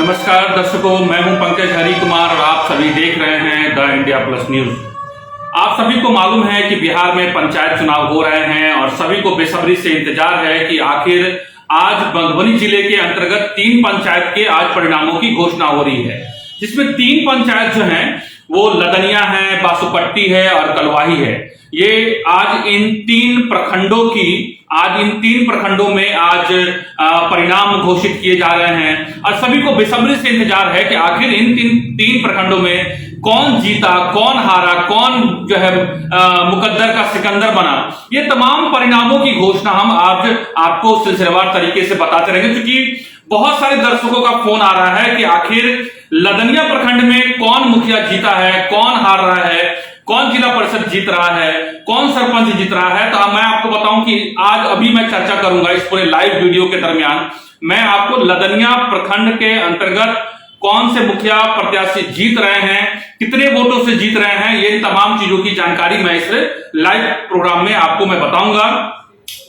नमस्कार दर्शकों, मैं हूं पंकज हरि कुमार और आप सभी देख रहे हैं द इंडिया प्लस न्यूज। आप सभी को मालूम है कि बिहार में पंचायत चुनाव हो रहे हैं और सभी को बेसब्री से इंतजार है कि आखिर आज मधुबनी जिले के अंतर्गत 3 पंचायत के आज परिणामों की घोषणा हो रही है, जिसमें 3 पंचायत जो हैं वो लदनिया है, बासुपट्टी है और कलवाही है। ये आज इन 3 प्रखंडों में आज परिणाम घोषित किए जा रहे हैं और सभी को बेसब्री से इंतजार है कि आखिर इन 3 प्रखंडों में कौन जीता, कौन हारा, कौन जो है मुकद्दर का सिकंदर बना। ये तमाम परिणामों की घोषणा हम आज आपको सिलसिलेवार तरीके से बताते रहेंगे, क्योंकि बहुत सारे दर्शकों का फोन आ रहा है कि आखिर लदनिया प्रखंड में कौन मुखिया जीता है, कौन हार रहा है, कौन जिला परिषद जीत रहा है, कौन सरपंच जीत रहा है। तो मैं आपको बताऊं कि आज अभी मैं चर्चा करूंगा इस पूरे लाइव वीडियो के दरमियान। मैं आपको लदनिया प्रखंड के अंतर्गत कौन से मुखिया प्रत्याशी जीत रहे हैं, कितने वोटों से जीत रहे हैं, ये तमाम चीजों की जानकारी मैं इस लाइव प्रोग्राम में आपको मैं बताऊंगा।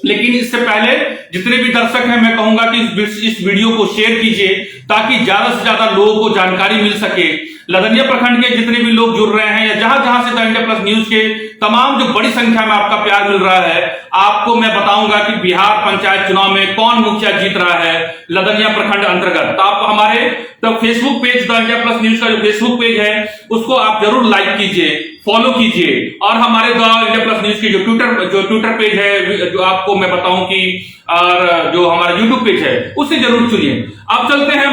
लेकिन इससे पहले जितने भी दर्शक हैं मैं कहूंगा कि इस वीडियो को शेयर कीजिए ताकि ज्यादा से ज्यादा लोगों को जानकारी मिल सके। लदनिया प्रखंड के जितने भी लोग जुड़ रहे हैं या जहां जहां से द इंडिया प्लस न्यूज के तमाम जो बड़ी संख्या में आपका प्यार मिल रहा है, आपको मैं बताऊंगा कि बिहार पंचायत चुनाव में कौन मुखिया जीत रहा है लदनिया प्रखंड अंतर्गत। तो आप हमारे Facebook page the India plus news का जो फेसबुक पेज है उसको आप जरूर लाइक कीजिए, फॉलो कीजिए और हमारे द इंडिया प्लस न्यूज की जो ट्विटर पेज है, जो आपको मैं बताऊं कि और जो हमारा यूट्यूब पेज है उसे जरूर चुनिए। अब चलते हैं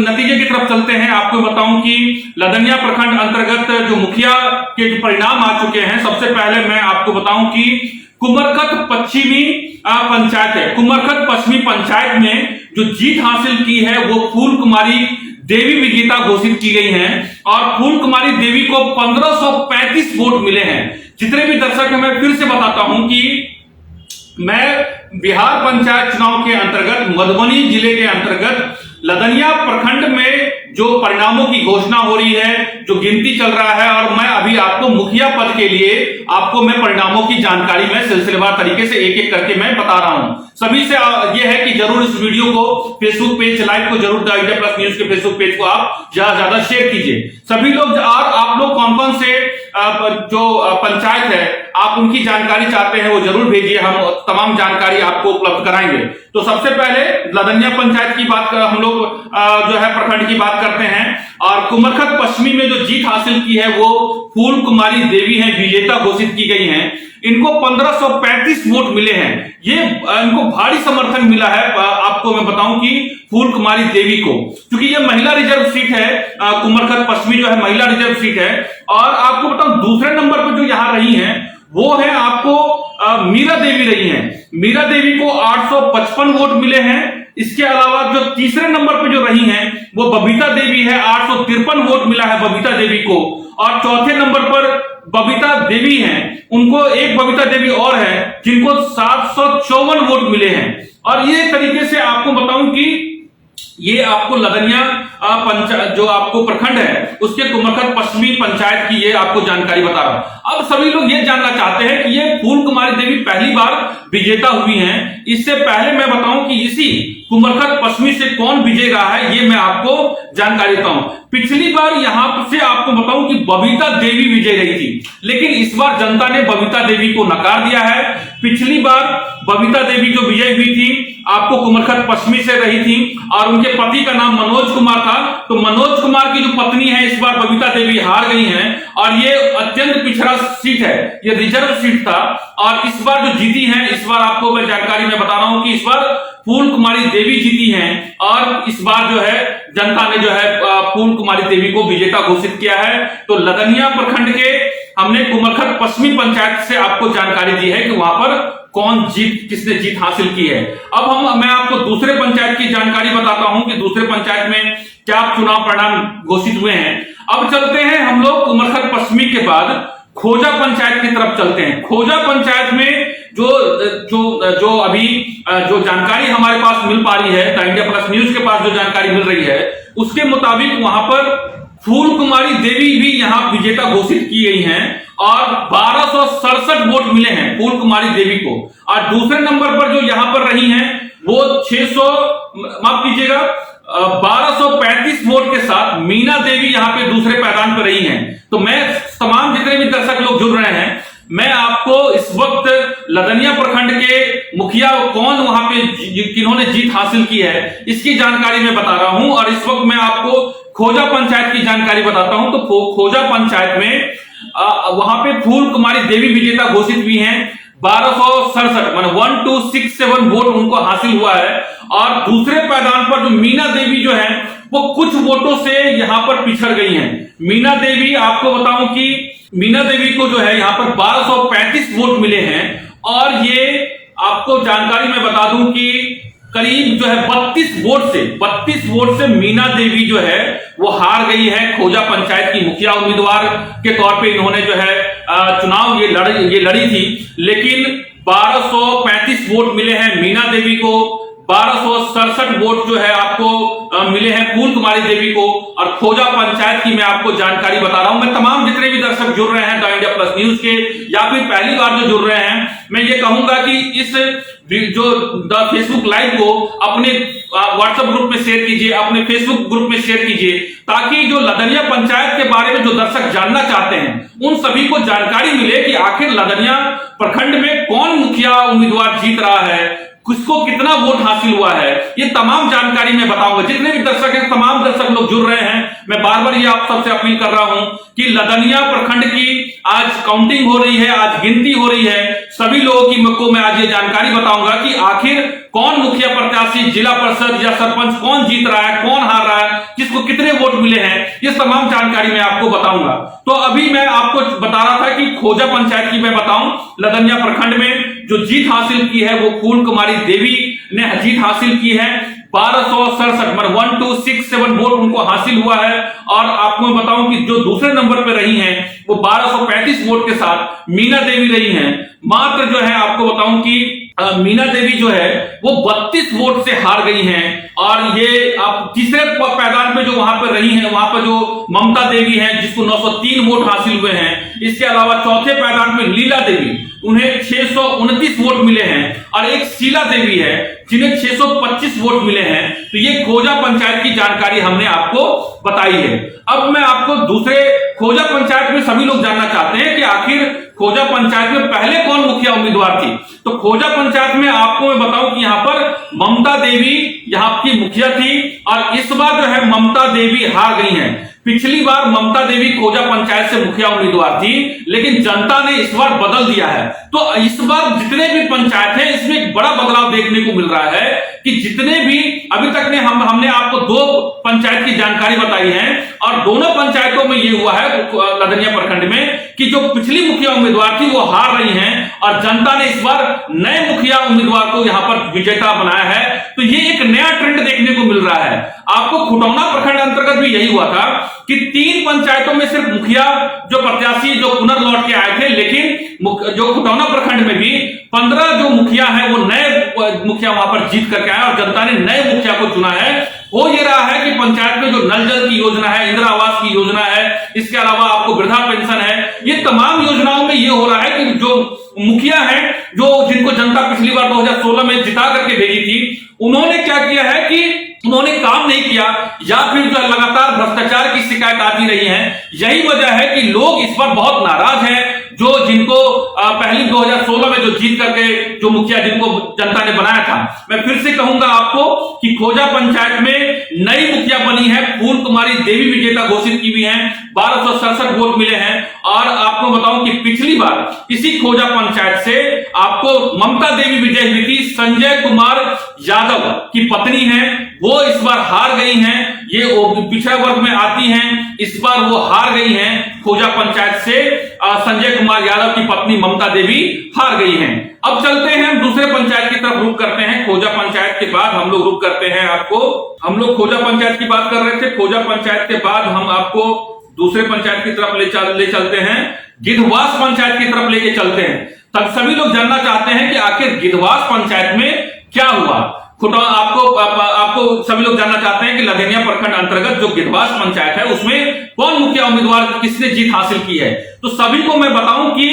नतीजे की तरफ चलते हैं। आपको बताऊं कि लदनिया प्रखंड अंतर्गत जो मुखिया के परिणाम आ चुके हैं, सबसे पहले मैं आपको बताऊं कि कुमरखत पश्चिमी पंचायत है। कुमरखत पश्चिमी पंचायत में जो जीत हासिल की है वो फूल कुमारी देवी विजेता घोषित की गई हैं और फूल कुमारी देवी को 1535 वोट मिले हैं। जितने भी दर्शक हैं मैं फिर से बताता हूं कि मैं बिहार पंचायत चुनाव के अंतर्गत मधुबनी जिले के अंतर्गत लदनिया प्रखंड में जो परिणामों की घोषणा हो रही है, जो गिनती चल रहा है, और मैं अभी आपको मुखिया पद के लिए आपको मैं परिणामों की जानकारी में सिलसिलेवार तरीके से एक एक करके मैं बता रहा हूं। सभी से यह है कि जरूर इस वीडियो को फेसबुक पेज लाइव को जरूर द इंडिया प्लस न्यूज के फेसबुक पेज को आप ज्यादा से ज्यादा शेयर कीजिए सभी लोग। और आप लोग कौन कौन से जो पंचायत है आप उनकी जानकारी चाहते हैं वो जरूर भेजिए, हम तमाम जानकारी आपको उपलब्ध कराएंगे। तो सबसे पहले लदनिया पंचायत की बात हम लोग जो है प्रखंड की बात करते हैं और कुमरखत पश्चिमी में जो जीत हासिल की है वो फूल कुमारी देवी है, विजेता घोषित की गई हैं। इनको 1535 वोट मिले हैं। ये इनको भारी समर्थन मिला है। आपको मैं बताऊं कि फूल कुमारी देवी को, क्योंकि ये महिला रिजर्व सीट है, कुमरखत पश्चिमी जो है महिला रिजर्व सीट है। और आपको बताऊं दूसरे नंबर पर जो यहां रही हैं वो है आपको मीरा देवी रही हैं। मीरा देवी को 855 वोट मिले हैं। इसके अलावा जो तीसरे नंबर पर जो रही हैं वो बबीता देवी है, 853 वोट मिला है बबीता देवी को। और चौथे नंबर पर बबीता देवी हैं, उनको एक बबीता देवी और है जिनको 754 वोट मिले हैं। और ये तरीके से आपको बताऊं कि ये आपको लदनिया पंचायत जो आपको प्रखंड है उसके कुमरखत पश्चिमी पंचायत की ये आपको जानकारी बता रहा हूं। अब सभी लोग ये जानना चाहते हैं कि ये फूल कुमारी देवी पहली बार विजेता हुई हैं। इससे पहले मैं बताऊं कि इसी कुमरखत पश्चिमी से कौन विजय रहा है ये मैं आपको जानकारी देता हूं। पिछली बार यहां से आपको बताऊं कि बबीता देवी विजय रही थी, लेकिन इस बार जनता ने बबीता देवी को नकार दिया है। पिछली बार बबीता देवी जो विजय हुई थी आपको कुमरखत पश्चिमी से रही थी और उनके पति का नाम मनोज कुमार था। तो मनोज कुमार की जो पत्नी है इस बार बबीता देवी हार गई हैं और ये अत्यंत पिछड़ा सीट है, ये रिजर्व सीट था। और इस बार जो जीती है, इस बार आपको मैं जानकारी में बता रहा हूं कि इस बार फूल कुमारी देवी जीती हैं और इस बार जो है जनता ने जो है फूल कुमारी देवी को विजेता घोषित किया है। तो लदनिया प्रखंड के हमने कुमरखत पश्चिमी पंचायत से आपको जानकारी दी है कि वहां पर कौन किसने जीत हासिल की है। अब मैं आपको दूसरे पंचायत की जानकारी बताता हूं कि दूसरे पंचायत में क्या चुनाव परिणाम घोषित हुए हैं। अब चलते हैं हम लोग कुमरखत पश्चिमी के बाद खोजा पंचायत की तरफ चलते हैं। खोजा पंचायत में जो अभी जो जानकारी हमारे पास मिल पा रही है, द इंडिया प्लस न्यूज के पास जो जानकारी मिल रही है उसके मुताबिक वहां पर फूल कुमारी देवी भी यहां विजेता घोषित की गई हैं और 1267 वोट मिले हैं फूल कुमारी देवी को। और दूसरे नंबर पर जो यहां पर रही हैं वो 600 माफ कीजिएगा 1235 वोट के साथ मीना देवी यहां पे दूसरे पायदान पर रही हैं। तो मैं तमाम जितने भी दर्शक लोग जुड़ रहे हैं, मैं आपको इस वक्त लदनिया प्रखंड के मुखिया कौन वहां पे किन्होंने जीत हासिल की है इसकी जानकारी मैं बता रहा हूं। और इस वक्त मैं आपको खोजा पंचायत की जानकारी बताता हूं। तो खोजा पंचायत में वहां पे फूल कुमारी देवी विजेता घोषित हुई हैं। 1267 मान 1267 वोट उनको हासिल हुआ है। और दूसरे पायदान पर जो मीना देवी जो है वो कुछ वोटों से यहां पर पिछड़ गई हैं। मीना देवी, आपको बताऊं कि मीना देवी को जो है यहां पर 1235 वोट मिले हैं। और ये आपको जानकारी मैं बता दूं कि करीब जो है 32 वोट से मीना देवी जो है वो हार गई है। खोजा पंचायत की मुखिया उम्मीदवार के तौर पे इन्होंने जो है चुनाव ये लड़ी थी, लेकिन 1235 वोट मिले हैं मीना देवी को। 1267 वोट जो है आपको मिले हैं फूल कुमारी देवी को। और खोजा पंचायत की मैं आपको जानकारी बता रहा हूं। मैं तमाम जितने भी दर्शक जुड़ रहे हैं द इंडिया प्लस न्यूज के या फिर पहली बार जो जुड़ रहे हैं, मैं ये कहूंगा कि इस जो द फेसबुक लाइव को अपने व्हाट्सएप ग्रुप में शेयर कीजिए, अपने फेसबुक ग्रुप में शेयर कीजिए, ताकि जो लदनिया पंचायत के बारे में जो दर्शक जानना चाहते हैं उन सभी को जानकारी मिले कि आखिर लदनिया प्रखंड में कौन मुखिया उम्मीदवार जीत रहा है, किसको कितना वोट हासिल हुआ है। ये तमाम जानकारी मैं बताऊंगा। जितने भी दर्शक हैं, तमाम दर्शक लोग जुड़ रहे हैं, मैं बार बार ये आप सबसे अपील कर रहा हूं कि लदनिया प्रखंड की आज काउंटिंग हो रही है, आज गिनती हो रही है। सभी लोगों की को मैं आज ये जानकारी बताऊंगा कि आखिर कौन मुखिया प्रत्याशी, जिला परिषद या सरपंच कौन जीत रहा है, कौन हार रहा है, किसको कितने वोट मिले हैं, ये तमाम जानकारी मैं आपको बताऊंगा। तो अभी मैं आपको बता रहा था कि खोजा पंचायत की मैं बताऊं, लदनिया प्रखंड में जो जीत हासिल की है वो फूल कुमारी देवी ने जीत हासिल की है। 1267 1267 वोट उनको हासिल हुआ है। और आपको मैं बताऊं कि जो दूसरे नंबर पर रही हैं वो 1235 वोट के साथ मीना देवी रही हैं। मात्र जो है आपको बताऊं कि मीना देवी जो है वो 32 वोट से हार गई हैं। और ये आप तीसरे पायदान पे जो वहां पर रही हैं, वहां पर जो ममता देवी हैं जिसको 903 वोट हासिल हुए हैं। इसके अलावा चौथे पायदान पे लीला देवी, उन्हें 629 वोट मिले हैं। और एक शीला देवी है जिन्हें 625 वोट मिले हैं। तो ये खोजा पंचायत की जानकारी हमने आपको बताई है। अब मैं आपको दूसरे खोजा पंचायत में सभी लोग जानना चाहते हैं कि आखिर खोजा पंचायत में पहले कौन मुखिया उम्मीदवार थी। तो खोजा पंचायत में आपको मैं बताऊं कि यहां पर ममता देवी यहां की मुखिया थी। और इस बार जो है ममता देवी हार गई हैं। पिछली बार ममता देवी खोजा पंचायत से मुखिया उम्मीदवार थी, लेकिन जनता ने इस बार बदल दिया है। तो इस बार जितने भी पंचायत हैं इसमें एक बड़ा बदलाव देखने को मिल रहा है कि जितने भी अभी तक ने हमने आपको 2 पंचायत की जानकारी बताई है। और दोनों पंचायतों में ये हुआ है लदनिया प्रखंड में कि जो पिछली मुखिया उम्मीदवार थी वो हार रही हैं। और जनता ने इस बार नए मुखिया उम्मीदवार को यहां पर विजेता बनाया है। तो ये एक नया ट्रेंड देखने को मिल रहा है। आपको खुटौना प्रखंड अंतर्गत भी यही हुआ था कि 3 पंचायतों में सिर्फ मुखिया जो प्रत्याशी जो पुनर्लौट के आए थे, लेकिन जो खुटौना प्रखंड में भी 15 जो मुखिया है वो नए मुखिया वहां पर जीत करके आए और जनता ने नए मुखिया को चुना है। हो ये रहा है कि पंचायत में जो नल जल की योजना है, इंदिरा आवास की योजना है, इसके अलावा आपको वृद्धा पेंशन है, ये तमाम योजनाओं में ये हो रहा है कि जो मुखिया है जो जिनको जनता पिछली बार 2016 में जिता करके भेजी थी, उन्होंने क्या किया है कि उन्होंने काम नहीं किया या फिर जो लगातार भ्रष्टाचार की शिकायत आती रही है। यही वजह है कि लोग इस पर बहुत नाराज हैं। जो जिनको पहले 2016 में जो जीत करके जो मुखिया जिनको जनता ने बनाया था। मैं फिर से कहूंगा आपको कि खोजा पंचायत में नई मुखिया बनी है, फूल कुमारी देवी विजेता घोषित की हुई है। 1267 वोट मिले हैं। और आपको बताऊं कि पिछली बार इसी खोजा पंचायत से आपको ममता देवी विजय हुई थी। संजय कुमार यादव की पत्नी है, वो इस बार हार गई हैं। ये पिछड़ा वर्ग में आती हैं, इस बार वो हार गई हैं खोजा पंचायत से। संजय कुमार यादव की पत्नी ममता देवी हार गई हैं। अब चलते हैं हम दूसरे पंचायत की तरफ रुख करते हैं। खोजा पंचायत के बाद हम लोग रुख करते हैं हम लोग खोजा पंचायत की बात कर रहे थे। खोजा पंचायत के बाद हम आपको दूसरे पंचायत की तरफ ले चलते हैं, गिद्धवास पंचायत की तरफ लेके चलते हैं। तब सभी लोग जानना चाहते हैं कि आखिर गिद्धवास पंचायत में क्या हुआ। आपको सभी लोग जानना चाहते हैं कि लदनिया प्रखंड अंतर्गत जो गिद्धवास पंचायत है उसमें कौन मुखिया उम्मीदवार किसने जीत हासिल की है। तो सभी को मैं बताऊं कि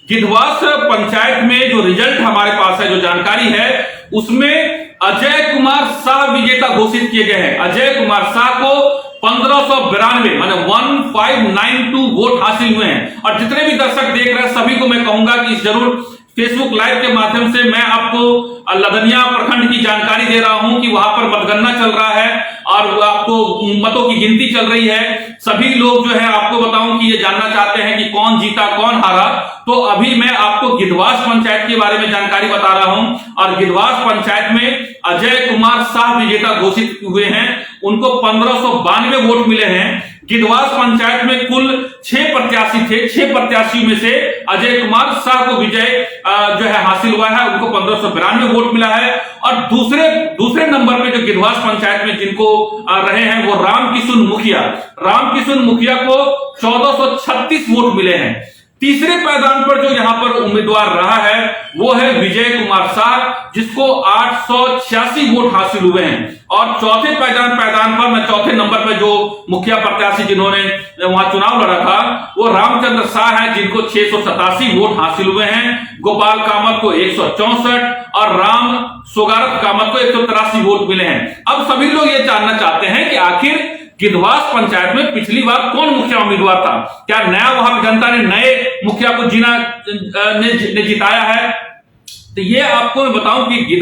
गिद्धवास पंचायत में जो रिजल्ट हमारे पास है, जो जानकारी है उसमें अजय कुमार शाह विजेता घोषित किए गए हैं। अजय कुमार शाह को 1592 माने 1592 वोट हासिल हुए हैं। और जितने भी दर्शक देख रहे हैं सभी को मैं कहूंगा कि जरूर फेसबुक लाइव के माध्यम से मैं आपको लदनिया प्रखंड की जानकारी दे रहा हूं कि वहां पर मतगणना चल रहा है और आपको मतों की गिनती चल रही है। सभी लोग जो है आपको बताऊं कि ये जानना चाहते हैं कि कौन जीता कौन हारा। तो अभी मैं आपको गिद्धवास पंचायत के बारे में जानकारी बता रहा हूं और गिद्धवास पंचायत में अजय कुमार शाह विजेता घोषित हुए हैं। उनको 1592 वोट मिले हैं। गिद्धवास पंचायत में कुल 6 प्रत्याशी थे। 6 प्रत्याशी में से अजय कुमार शाह को विजय जो है हासिल हुआ है। उनको 1592 वोट मिला है। और दूसरे नंबर पे जो गिद्धवास पंचायत में जिनको रहे हैं वो रामकिशुन मुखिया को 1436 वोट मिले हैं। तीसरे पायदान पर जो यहां पर उम्मीदवार रहा है वो है विजय कुमार शाह, जिसको 886 वोट हासिल हुए हैं। और चौथे पायदान पर मैं चौथे नंबर पर जो मुखिया प्रत्याशी जिन्होंने वहां चुनाव लड़ा था वो रामचंद्र शाह है, जिनको 687 वोट हासिल हुए हैं। गोपाल कामत को 164 और राम सोगारत कामत को 183 वोट मिले हैं। अब सभी लोग ये जानना चाहते हैं कि आखिर गिद्धवास पंचायत में पिछली बार कौन मुखिया उम्मीदवार था? क्या नया वहां जनता ने नए मुखिया को ने जिताया है? तो ये आपको मैं बताऊं कि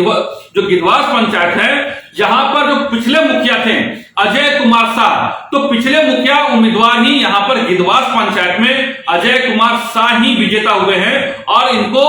जो गिद्धवास पंचायत है यहां पर जो पिछले मुखिया थे अजय कुमार शाह, तो पिछले मुखिया उम्मीदवार ही यहां पर गिद्धवास पंचायत में अजय कुमार शाह ही विजेता हुए हैं और इनको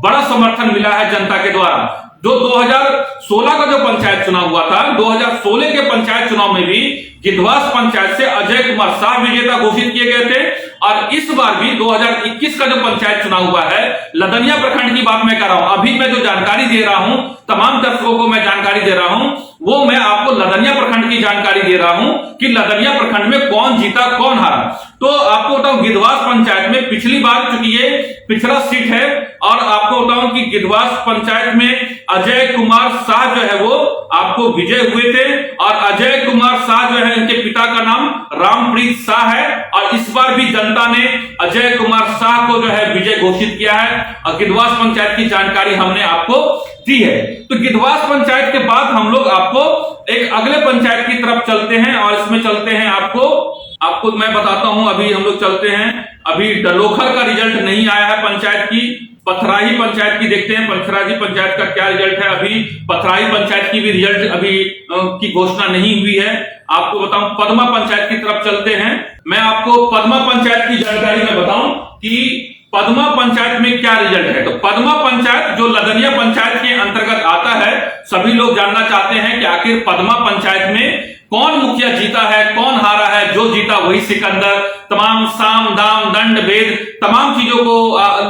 बड़ा समर्थन मिला है जनता के द्वारा। जो 2016 का जो पंचायत चुनाव हुआ था, 2016 के पंचायत चुनाव में भी गिद्धवास पंचायत से अजय कुमार शाह विजेता घोषित किए गए थे। और इस बार भी 2021 का जो पंचायत चुनाव हुआ है, लदनिया प्रखंड की बात मैं कर रहा हूं। अभी मैं जो जानकारी दे रहा हूं, तमाम दर्शकों को मैं जानकारी दे रहा हूं, वो मैं आपको लदनिया प्रखंड की जानकारी दे रहा हूं कि लदनिया प्रखंड में कौन जीता कौन हारा। तो आपको बताऊं गिद्धवास पंचायत में पिछली बार, चूंकि ये पिछड़ा सीट है, और आपको बताऊं कि गिद्धवास पंचायत में अजय कुमार शाह जो है वो आपको विजय हुए थे। और अजय कुमार शाह जो है इनके पिता का नाम रामप्रीत शाह है। और इस बार भी जनता ने अजय कुमार शाह को जो है विजय घोषित किया है। और गिद्धवास पंचायत की जानकारी हमने आपको दी है। तो गिद्धवास पंचायत के बाद हम लोग आपको एक अगले पंचायत की तरफ चलते हैं और इसमें चलते हैं आपको मैं बताता हूं। अभी हम लोग चलते हैं, अभी डलोखर का रिजल्ट नहीं आया है पंचायत की, पथराही पंचायत की देखते हैं पथराही पंचायत का क्या रिजल्ट है। अभी पथराही पंचायत की भी रिजल्ट अभी की घोषणा नहीं हुई है। आपको बताऊं पदमा पंचायत की तरफ चलते हैं। मैं आपको पदमा पंचायत की जानकारी में बताऊं कि पदमा पंचायत में क्या रिजल्ट है। तो पदमा पंचायत जो लदनिया पंचायत के अंतर्गत आता है, सभी लोग जानना चाहते हैं कि आखिर पदमा पंचायत में कौन मुखिया जीता है कौन हारा है। जो जीता वही सिकंदर। तमाम साम दाम दंड भेद तमाम चीजों को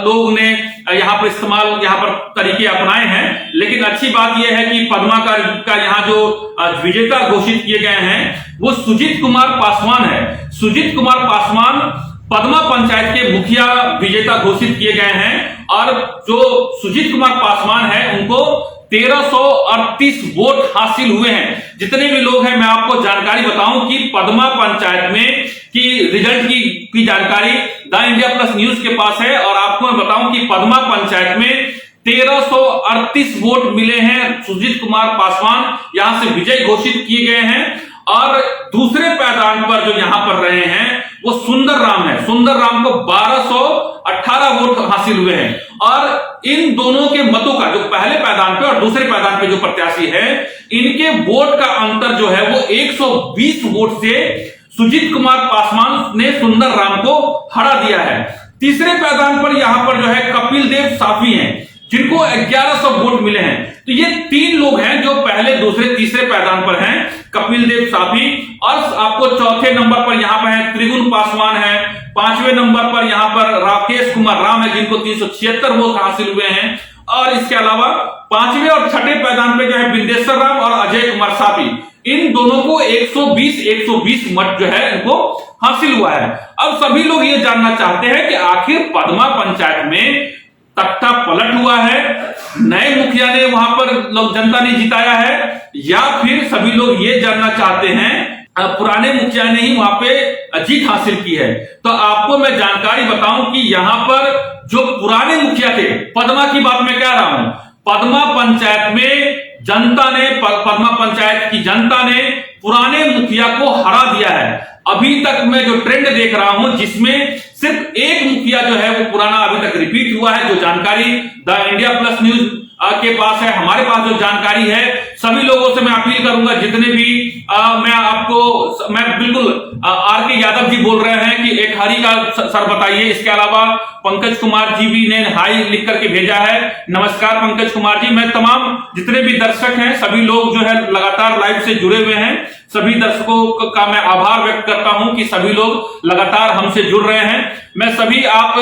लोग ने यहाँ पर इस्तेमाल तरीके अपनाए हैं। लेकिन अच्छी बात यह है कि पदमा का यहाँ जो विजेता घोषित किए गए हैं वो सुजीत कुमार पासवान है। सुजीत कुमार पासवान पदमा पंचायत के मुखिया विजेता घोषित किए गए हैं। और जो सुजीत कुमार पासवान है उनको 1338 वोट हासिल हुए हैं। जितने भी लोग हैं मैं आपको जानकारी बताऊं कि पदमा पंचायत में की रिजल्ट की जानकारी द इंडिया प्लस न्यूज के पास है। और आपको मैं बताऊं कि पदमा पंचायत में 1338 वोट मिले हैं। सुजीत कुमार पासवान यहां से विजय घोषित किए गए हैं। और दूसरे पायदान पर जो यहां पर रहे हैं वो सुंदर राम है। सुंदर राम को 1218 वोट हासिल हुए हैं। और इन दोनों के मतों का जो पहले पायदान पे और दूसरे पायदान पे जो प्रत्याशी है, इनके वोट का अंतर जो है वो 120 वोट से सुजीत कुमार पासवान ने सुंदर राम को हरा दिया है। तीसरे पायदान पर यहां पर जो है कपिल देव साफी हैं, जिनको 1100 वोट मिले हैं। तो ये 3 लोग हैं जो पहले दूसरे तीसरे पायदान पर हैं, कपिल देव साफी। और आपको चौथे नंबर पर यहां पर है त्रिगुण पासवान है। 5वें नंबर पर यहां पर राकेश कुमार राम है, जिनको 376 वोट हासिल हुए हैं। और इसके अलावा 5वें और 6ठे पायदान पे जो है बिंदेश्वर राम और अजय कुमार साफी, इन दोनों को 120 मत जो है इनको हासिल हुआ है। अब सभी लोग ये जानना चाहते हैं कि आखिर पदमा पंचायत में तख्ता पलट हुआ है, नए मुखिया ने वहां पर जनता ने जिताया है, या फिर सभी लोग ये जानना चाहते हैं पुराने मुखिया ने ही वहां पे जीत हासिल की है। तो आपको मैं जानकारी बताऊं कि यहां पर जो पुराने मुखिया थे, पदमा की बात मैं कह रहा हूं, पदमा पंचायत में पदमा पंचायत की जनता ने पुराने मुखिया को हरा दिया है। अभी तक मैं जो ट्रेंड देख रहा हूं जिसमें सिर्फ एक मुखिया जो है वो पुराना अभी तक रिपीट हुआ है। जो जानकारी द इंडिया प्लस न्यूज के पास है, हमारे पास जो जानकारी है, सभी लोगों से मैं अपील करूंगा, जितने भी मैं बिल्कुल आर के यादव जी बोल रहे हैं कि एक हरी का सर बताइए। इसके अलावा पंकज कुमार जी भी ने हाई लिख करके भेजा है। नमस्कार पंकज कुमार जी। मैं तमाम जितने भी दर्शक हैं, सभी लोग जो है लगातार लाइव से जुड़े हुए हैं, सभी दर्शकों का मैं आभार व्यक्त करता हूं कि सभी लोग लगातार हमसे जुड़ रहे हैं। मैं सभी आप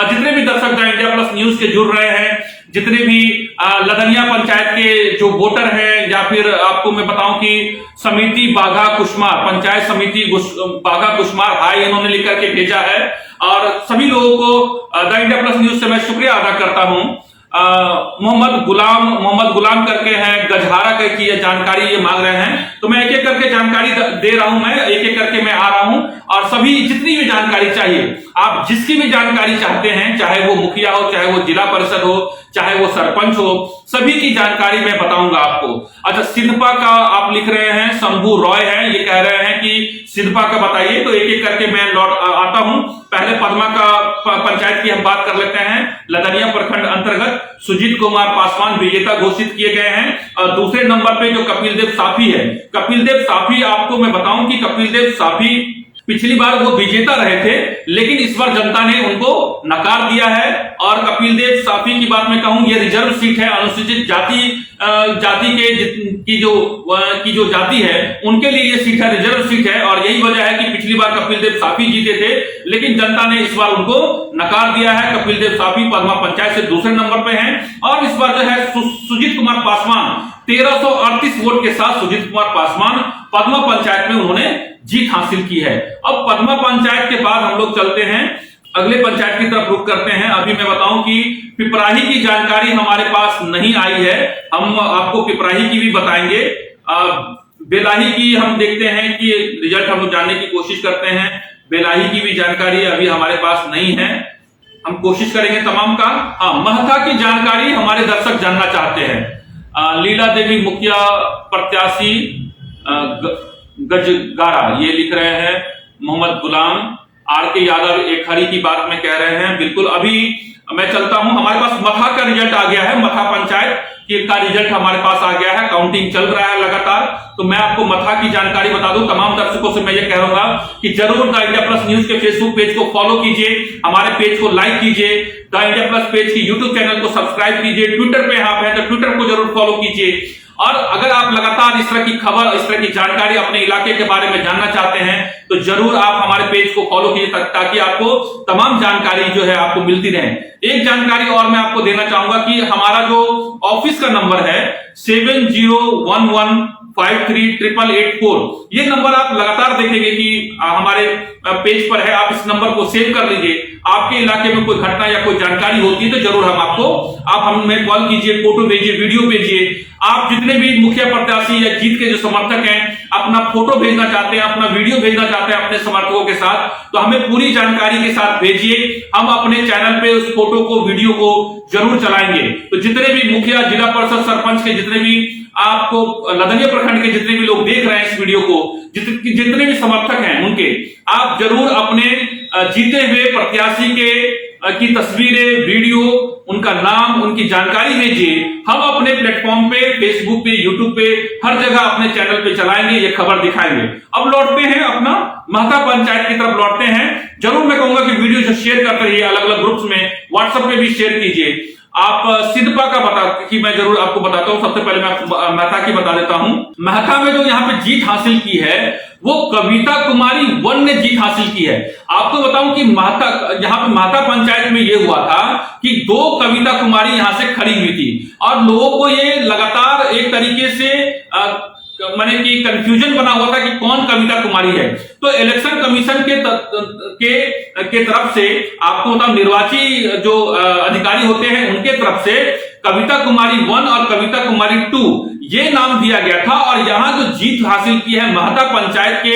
जितने भी दर्शक द इंडिया प्लस न्यूज के जुड़ रहे हैं, जितने भी लदनिया पंचायत के जो वोटर हैं, या फिर आपको मैं बताऊं कि समिति बाघा कुशमार, पंचायत समिति बाघा कुशमार हाई इन्होंने लिख करके भेजा है। और सभी लोगों को द इंडिया प्लस न्यूज से मैं शुक्रिया अदा करता हूं। मोहम्मद गुलाम करके हैं गजहारा की ये जानकारी ये मांग रहे हैं, तो मैं एक एक करके जानकारी दे रहा हूं, मैं एक एक करके मैं आ रहा हूं। और सभी जितनी भी जानकारी चाहिए, आप जिसकी भी जानकारी चाहते हैं, चाहे वो मुखिया हो, चाहे वो जिला परिषद हो, चाहे वो सरपंच हो, सभी की जानकारी मैं बताऊंगा आपको। अच्छा, सिद्धपा का आप लिख रहे हैं, शंभू रॉय है, ये कह रहे हैं कि सिद्धपा का बताइए, तो एक एक करके मैं लौट आता हूं। पहले पदमा का पंचायत की हम बात कर लेते हैं। लदनिया प्रखंड अंतर्गत सुजीत कुमार पासवान विजेता घोषित किए गए हैं। और दूसरे नंबर पे जो कपिल देव साफी है, कपिल देव साफी, आपको मैं बताऊं कि कपिल देव साफी पिछली बार वो विजेता रहे थे, लेकिन इस बार जनता ने उनको नकार दिया है। और कपिल देव साफी की बात मैं कहूं, ये रिजर्व सीट है, अनुसूचित जाति की जो जाति है उनके लिए ये सीट है, रिजर्व सीट है। और यही वजह है कि पिछली बार कपिल देव साफी जीते थे, लेकिन जनता ने इस बार उनको नकार दिया है। कपिल देव साफी पदमा पंचायत से दूसरे नंबर पे हैं। और इस बार जो है सुजीत कुमार पासवान 1338 वोट के साथ सुजीत कुमार पासवान पदमा पंचायत में उन्होंने जीत हासिल की है। अब पदमा पंचायत के बाद हम लोग चलते हैं अगले पंचायत की तरफ रुख करते हैं। अभी मैं बताऊं कि पिपराही की जानकारी हमारे पास नहीं आई है, हम आपको पिपराही की भी बताएंगे। बेलाही की हम देखते हैं कि रिजल्ट हम लोग जानने की कोशिश करते हैं। बेलाही की भी जानकारी अभी हमारे पास नहीं है, हम कोशिश करेंगे तमाम का। महथा की जानकारी हमारे दर्शक जानना चाहते हैं। लीला देवी मुखिया प्रत्याशी गजगारा, ये लिख रहे हैं मोहम्मद गुलाम। आर के यादव एक हरी की बात में कह रहे हैं। बिल्कुल, अभी मैं चलता हूं, हमारे पास मथा का रिजल्ट आ गया है, मथा पंचायत का रिजल्ट हमारे पास आ गया है, काउंटिंग चल रहा है लगातार। तो मैं आपको मथा की जानकारी बता दूं, तमाम दर्शकों से मैं ये कहूंगा कि जरूर द इंडिया प्लस न्यूज के फेसबुक पेज को फॉलो कीजिए, हमारे पेज को लाइक कीजिए, द इंडिया प्लस पेज की यूट्यूब चैनल को सब्सक्राइब कीजिए, ट्विटर पे आप हैं तो ट्विटर को जरूर फॉलो कीजिए। और अगर आप लगातार इस तरह की खबर, इस तरह की जानकारी अपने इलाके के बारे में जानना चाहते हैं, तो जरूर आप हमारे पेज को फॉलो कीजिए, ताकि आपको तमाम जानकारी जो है आपको मिलती रहे। एक जानकारी और मैं आपको देना चाहूंगा कि हमारा जो ऑफिस का नंबर है 7011538884, ये नंबर आप लगातार देखेंगे कि हमारे पेज पर है, आप इस नंबर को सेव कर लीजिए। आपके इलाके में कोई घटना या कोई जानकारी होती है तो जरूर आप हमें कॉल कीजिए, फोटो भेजिए, वीडियो भेजिए। आप जितने भी मुखिया प्रत्याशी या जीत के जो समर्थक हैं, अपना फोटो भेजना चाहते हैं, अपना वीडियो भेजना चाहते हैं अपने समर्थकों के साथ, तो हमें पूरी जानकारी के साथ भेजिए। हम अपने चैनल पे उस फोटो को, वीडियो को जरूर चलाएंगे। तो जितने भी मुखिया, जिला परिषद, सरपंच के जितने भी आपको लदनिया प्रखंड के जितने भी लोग देख रहे हैं इस वीडियो को, जितने भी समर्थक हैं उनके, आप जरूर अपने जीते हुए प्रत्याशी की तस्वीरें, वीडियो, उनका नाम, उनकी जानकारी भेजिए। हम अपने प्लेटफॉर्म पे, फेसबुक पे, यूट्यूब पे, हर जगह अपने चैनल पे चलाएंगे, ये खबर दिखाएंगे। अब लौटते हैं अपना महथा पंचायत की तरफ लौटते हैं। जरूर मैं कहूंगा कि वीडियो जो शेयर करते रहिए, अलग अलग ग्रुप्स में, व्हाट्सएप पे भी शेयर कीजिए। आप सिद्धपा का कि मैं जरूर आपको बताता हूं। सबसे पहले मैं महथा की बता देता हूं। महथा में जो यहाँ पे जीत हासिल की है वो कविता कुमारी 1 ने जीत हासिल की है। आपको बताऊं कि यहाँ पे महथा पंचायत में ये हुआ था कि 2 कविता कुमारी यहां से खड़ी हुई थी, और लोगों को ये लगातार एक तरीके से माने कि कंफ्यूजन बना हुआ था कि कौन कविता कुमारी है। तो इलेक्शन कमीशन के तरफ से, आपको बताऊं, निर्वाची जो अधिकारी होते हैं उनके तरफ से कविता कुमारी 1 और कविता कुमारी 2 ये नाम दिया गया था। और यहां जो जीत हासिल की है महथा पंचायत के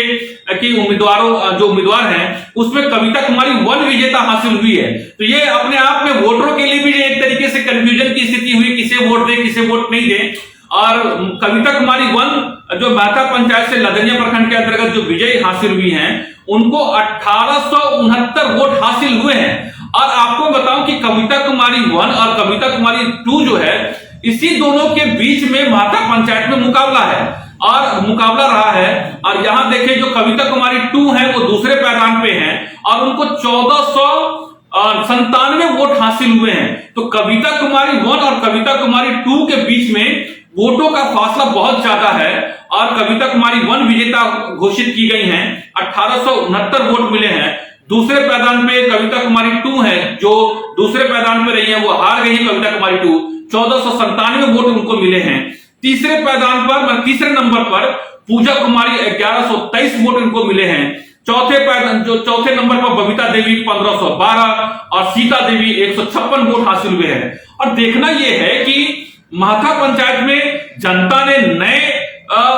उम्मीदवार हैं, उसमें कविता कुमारी 1 विजेता हासिल हुई है। तो ये अपने आप में वोटरों के लिए भी एक तरीके से कंफ्यूजन की स्थिति हुई, किसे वोट दे किसे वोट नहीं दे। और कविता कुमारी 1 जो महता पंचायत से लदनिया प्रखंड के अंतर्गत जो विजयी हासिल हुई हैं, उनको 1869 वोट हासिल हुए हैं। और आपको बताऊं कि कविता कुमारी 1 और कविता कुमारी 2 जो है, इसी दोनों के बीच में महता पंचायत में मुकाबला है और मुकाबला रहा है। और यहां देखिए जो कविता कुमारी 2 है वो दूसरे पायदान पे हैं और उनको 1497 वोट हासिल हुए हैं। तो कविता कुमारी 1 और कविता कुमारी 2 के बीच में वोटों का फासला बहुत ज्यादा है और कविता कुमारी 1 विजेता घोषित की गई हैं, 1869 वोट मिले हैं। दूसरे पायदान पे कविता कुमारी 2 है जो दूसरे पायदान पे रही है, वो हार गई है कविता कुमारी 2, 1497 वोट उनको मिले हैं। तीसरे पायदान पर तीसरे नंबर पर पूजा कुमारी 1123 वोट उनको मिले हैं। चौथे नंबर पर बबीता देवी 1512 और सीता देवी 156 वोट हासिल हुए हैं। और देखना यह है कि महता पंचायत में जनता ने नए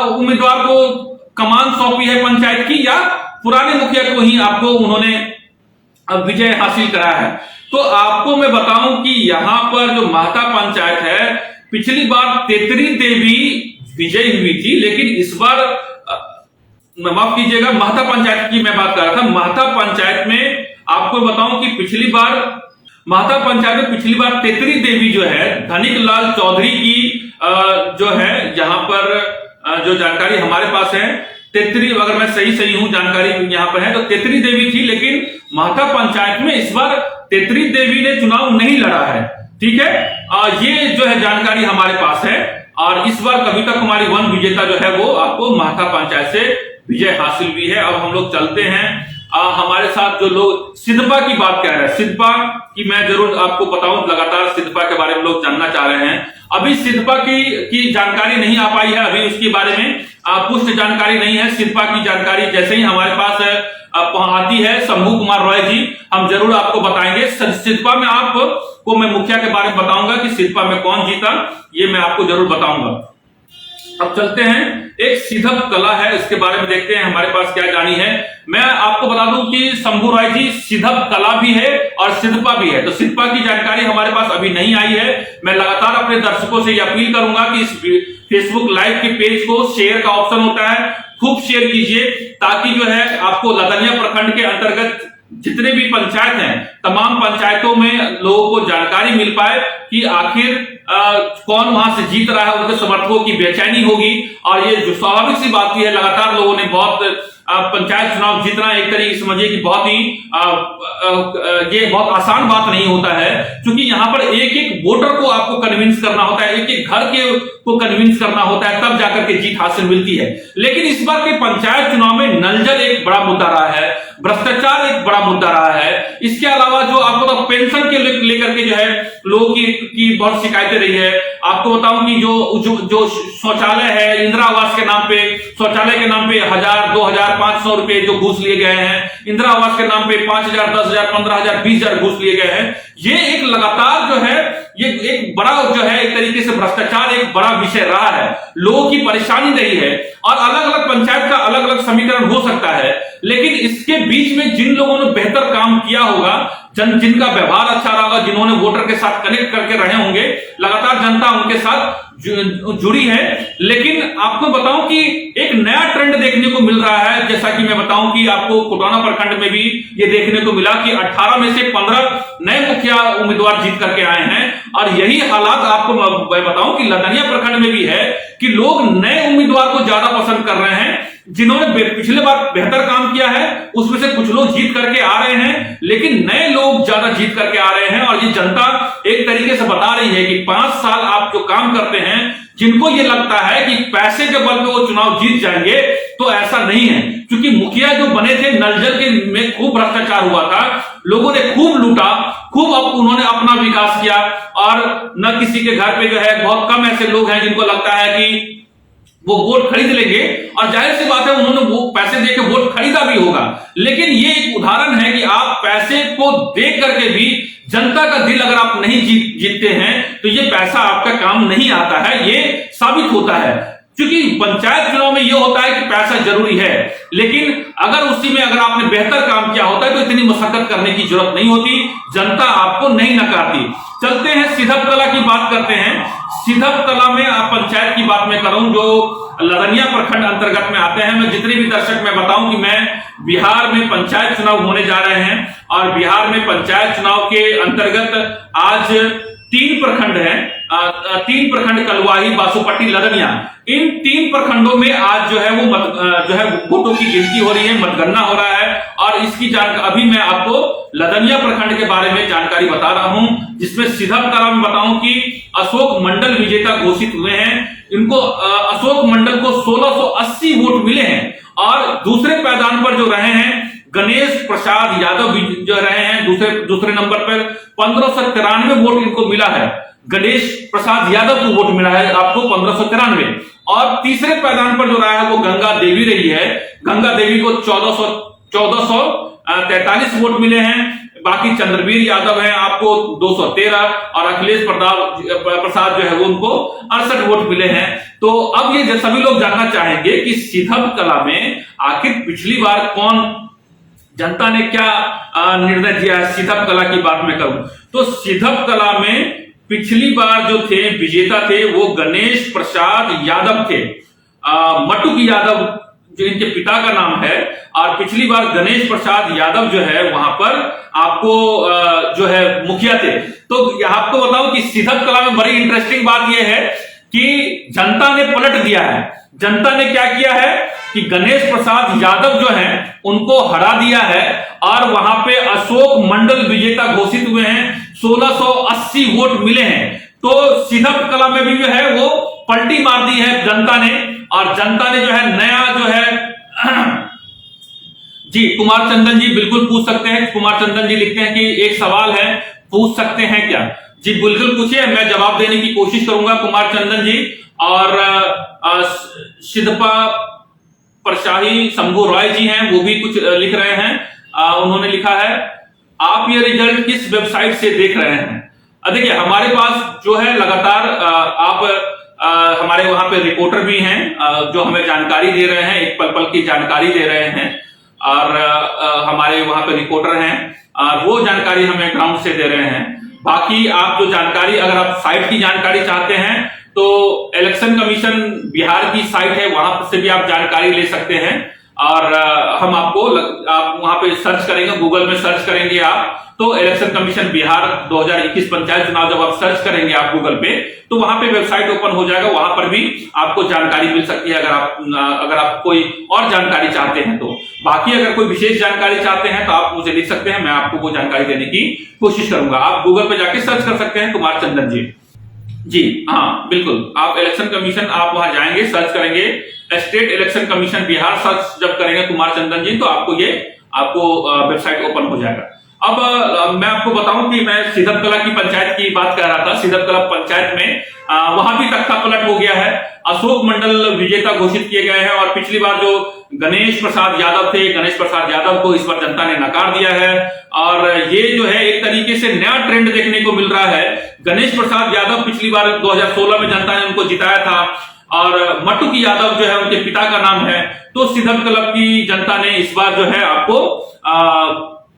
उम्मीदवार को कमान सौंपी है पंचायत की, या पुराने मुखिया को ही आपको उन्होंने विजय हासिल कराया है। तो आपको मैं बताऊं कि यहां पर जो महता पंचायत है, पिछली बार तेतरी देवी विजयी हुई थी, लेकिन इस बार माफ कीजिएगा, महता पंचायत की मैं बात कर रहा था। महता पंचायत में आपको बताऊं कि पिछली बार महता पंचायत में पिछली बार तेतरी देवी जो है धनिक लाल चौधरी की जो है, जहां पर जो जानकारी हमारे पास है, तेतरी, अगर मैं सही हूं जानकारी यहां पर है तो तेतरी देवी थी, लेकिन महता पंचायत में इस बार तेतरी देवी ने चुनाव नहीं लड़ा है। ठीक है, ये जो है जानकारी हमारे पास है। और इस बार कविता कुमारी 1 विजेता जो है वो आपको महता पंचायत से विजय हासिल हुई है। अब हम लोग चलते हैं हमारे साथ जो लोग सिदपा की बात कर रहे हैं, सिदपा की मैं जरूर आपको बताऊं, लगातार सिदपा के बारे में लोग जानना चाह रहे हैं। अभी सिदपा की जानकारी नहीं आ पाई है, अभी उसके बारे में पुष्ट जानकारी नहीं है। सिदपा की जानकारी जैसे ही हमारे पास आती है शंभू कुमार रॉय जी, हम जरूर आपको बताएंगे। सिदपा में आपको मैं मुखिया के बारे में बताऊंगा कि सिदपा में कौन जीता, ये मैं आपको जरूर बताऊंगा। अब चलते हैं, एक सिधप कला है, इसके बारे में देखते हैं हमारे पास क्या जानी है। मैं आपको बता दूं कि शंभू राय जी सिधप कला भी है और सिदपा भी है, तो सिदपा की जानकारी हमारे पास अभी नहीं आई है। मैं लगातार अपने दर्शकों से अपील करूंगा कि इस फेसबुक लाइव के पेज को शेयर का ऑप्शन होता है, खूब शेयर कीजिए, ताकि जो है आपको लदनिया प्रखंड के अंतर्गत जितने भी पंचायत हैं, तमाम पंचायतों में लोगों को जानकारी मिल पाए कि आखिर कौन वहां से जीत रहा है। उनके समर्थकों की बेचैनी होगी और ये जो स्वाभाविक सी बात है, लगातार लोगों ने बहुत पंचायत चुनाव जीतना एक तरीके समझिए कि बहुत ही ये बहुत आसान बात नहीं होता है, क्योंकि यहाँ पर एक एक वोटर को आपको कन्विंस करना होता है, एक एक घर के को कन्विंस करना होता है, तब जाकर के जीत हासिल मिलती है। लेकिन इस बार के पंचायत चुनाव में नलजल एक बड़ा मुद्दा रहा है, भ्रष्टाचार एक बड़ा मुद्दा रहा है। इसके अलावा जो आपको तो पेंशन के लेकर के जो है लोगों की बहुत शिकायतें रही है। आपको बताऊं कि जो शौचालय है, इंदिरा आवास के नाम पे, शौचालय के नाम पे 1000, 2000, 500 रुपए जो घूस लिए गए हैं, इंदिरा आवास के नाम पे 5000, 10000, 15000, 20000 घूस लिए गए हैं। ये एक लगातार जो है ये एक बड़ा जो है एक तरीके से भ्रष्टाचार एक बड़ा विषय रहा है, लोगों की परेशानी रही है। और अलग अलग पंचायत का अलग अलग समीकरण हो सकता है, लेकिन इसके बीच में जिन लोगों ने बेहतर काम किया होगा, जिनका व्यवहार अच्छा रहा होगा, जिन्होंने वोटर के साथ कनेक्ट करके रहे होंगे, लगातार जनता उनके साथ जुड़ी है। लेकिन आपको बताऊं कि एक नया ट्रेंड देखने को मिल रहा है, जैसा कि मैं बताऊं कि आपको कोटाना प्रखंड में भी ये देखने को मिला कि 18 में से 15 नए मुखिया उम्मीदवार जीत करके आए हैं। और यही हालात आपको मैं बताऊं कि लदनिया प्रखंड में भी है कि लोग नए उम्मीदवार को ज्यादा पसंद कर रहे हैं, जिन्होंने पिछले बार बेहतर काम किया है उसमें से कुछ लोग जीत करके आ रहे हैं, लेकिन नए लोग ज्यादा जीत करके आ रहे हैं। और ये जनता एक तरीके से बता रही है कि 5 साल आप जो काम करते हैं, जिनको ये लगता है कि पैसे के बल पे वो चुनाव जीत जाएंगे, तो ऐसा नहीं है। क्योंकि मुखिया जो बने थे, नलजल के में खूब भ्रष्टाचार हुआ था, लोगों ने खूब लूटा, खूब उन्होंने अपना विकास किया। और न किसी के घर पे जो है, बहुत कम ऐसे लोग हैं जिनको लगता है कि वो वोट खरीद लेंगे, और जाहिर सी बात है उन्होंने वो पैसे देके वोट खरीदा भी होगा। लेकिन ये एक उदाहरण है कि आप पैसे को देख करके भी जनता का दिल अगर आप नहीं जीतते हैं, तो ये पैसा आपका काम नहीं आता है, ये साबित होता है। क्योंकि पंचायत चुनाव में यह होता है कि पैसा जरूरी है, लेकिन अगर उसी में अगर आपने बेहतर काम किया होता है तो इतनी मशक्कत करने की जरूरत नहीं होती, जनता आपको नहीं नकारती। चलते हैं सिधप कला की बात करते हैं। सिधप कला में आप पंचायत की बात में करूं जो लदनिया प्रखंड अंतर्गत में आते हैं। मैं जितने भी दर्शक मैं बताऊं कि मैं बिहार में पंचायत चुनाव होने जा रहे हैं और बिहार में पंचायत चुनाव के अंतर्गत आज 3 प्रखंड हैं, 3 प्रखंड कलवाही, बासोपट्टी, लदनिया। इन 3 प्रखंडों में आज जो है वोटों की गिनती हो रही है, मतगणना हो रहा है। और इसकी जानकारी अभी मैं आपको लदनिया प्रखंड के बारे में जानकारी बता रहा हूं, जिसमें सिधप कला में बताऊं कि अशोक मंडल विजेता घोषित हुए हैं। इनको अशोक मंडल को 1680 वोट मिले हैं और दूसरे पायदान पर जो रहे हैं गणेश प्रसाद यादव जो रहे हैं दूसरे नंबर पर 1593 वोट इनको मिला है। गणेश प्रसाद यादव को वोट मिला है आपको 1593। और तीसरे पायदान पर जो रहा है वो गंगा देवी रही है। गंगा देवी को 1443 वोट मिले हैं। बाकी चंद्रवीर यादव है आपको 213 और अखिलेश प्रसाद जो है वो उनको 68 वोट मिले हैं। तो अब ये सभी लोग जानना चाहेंगे कि सिधप कला में आखिर पिछली बार कौन, जनता ने क्या निर्णय दिया है। सिधप कला की बात में करूं तो सिधप कला में पिछली बार जो थे विजेता थे वो गणेश प्रसाद यादव थे, मटुक यादव जो इनके पिता का नाम है। और पिछली बार गणेश प्रसाद यादव जो है वहां पर आपको जो है मुखिया थे। तो आपको बताऊं कि सिधप कला में बड़ी इंटरेस्टिंग बात यह है कि जनता ने पलट दिया है। जनता ने क्या किया है कि गणेश प्रसाद यादव जो हैं उनको हरा दिया है और वहां पे अशोक मंडल विजेता घोषित हुए हैं। 1680 वोट मिले हैं। तो सिधप कला में भी जो है वो पलटी मार दी है जनता ने। और जनता ने जो है नया जो है जी कुमार चंदन जी बिल्कुल पूछ सकते हैं। कुमार चंदन जी लिखते हैं कि एक सवाल है, पूछ सकते हैं क्या? जी बिल्कुल पूछिए, मैं जवाब देने की कोशिश करूंगा कुमार चंदन जी। और सिधपा परशाही शंभू रॉय जी हैं, वो भी कुछ लिख रहे हैं। उन्होंने लिखा है आप ये रिजल्ट किस वेबसाइट से देख रहे हैं? देखिए हमारे पास जो है लगातार आप हमारे वहां पे रिपोर्टर भी हैं जो हमें जानकारी दे रहे हैं, एक पल पल की जानकारी दे रहे हैं। और हमारे वहां पे रिपोर्टर हैं और वो जानकारी हमें ग्राउंड से दे रहे हैं। बाकी आप जो जानकारी, अगर आप साइट की जानकारी चाहते हैं तो इलेक्शन कमीशन बिहार की साइट है, वहां से भी आप जानकारी ले सकते हैं। और हम आप वहां पे सर्च करेंगे, गूगल में सर्च करेंगे आप तो इलेक्शन कमीशन बिहार 2021 पंचायत चुनाव जब आप सर्च करेंगे आप गूगल पे तो वहां पे वेबसाइट ओपन हो जाएगा। वहां पर भी आपको जानकारी मिल सकती है अगर आप कोई और जानकारी चाहते हैं तो। बाकी अगर कोई विशेष जानकारी चाहते हैं तो आप मुझे लिख सकते हैं, मैं आपको वो जानकारी देने की कोशिश करूंगा। आप गूगल पे जाके सर्च कर सकते हैं कुमार चंदन जी। जी हाँ बिल्कुल, आप इलेक्शन कमीशन आप वहां जाएंगे, सर्च करेंगे state election commission Bihar, search जब करेंगे कुमार चंदन जी तो आपको वेबसाइट ओपन हो जाएगा। अब मैं आपको बताऊं कि मैं सिधप कला की पंचायत की बात कर रहा था। सिधप कला पंचायत में वहां भी तख्ता पलट हो गया है। अशोक मंडल विजेता घोषित किए गए हैं और पिछली बार जो गणेश प्रसाद यादव थे, गणेश प्रसाद यादव को इस बार जनता ने नकार दिया है। और ये जो है एक तरीके से नया ट्रेंड देखने को मिल रहा है। गणेश प्रसाद यादव पिछली बार 2016 में जनता ने उनको जिताया था और मटुक यादव जो है उनके पिता का नाम है। तो सिधप कला की जनता ने इस बार जो है आपको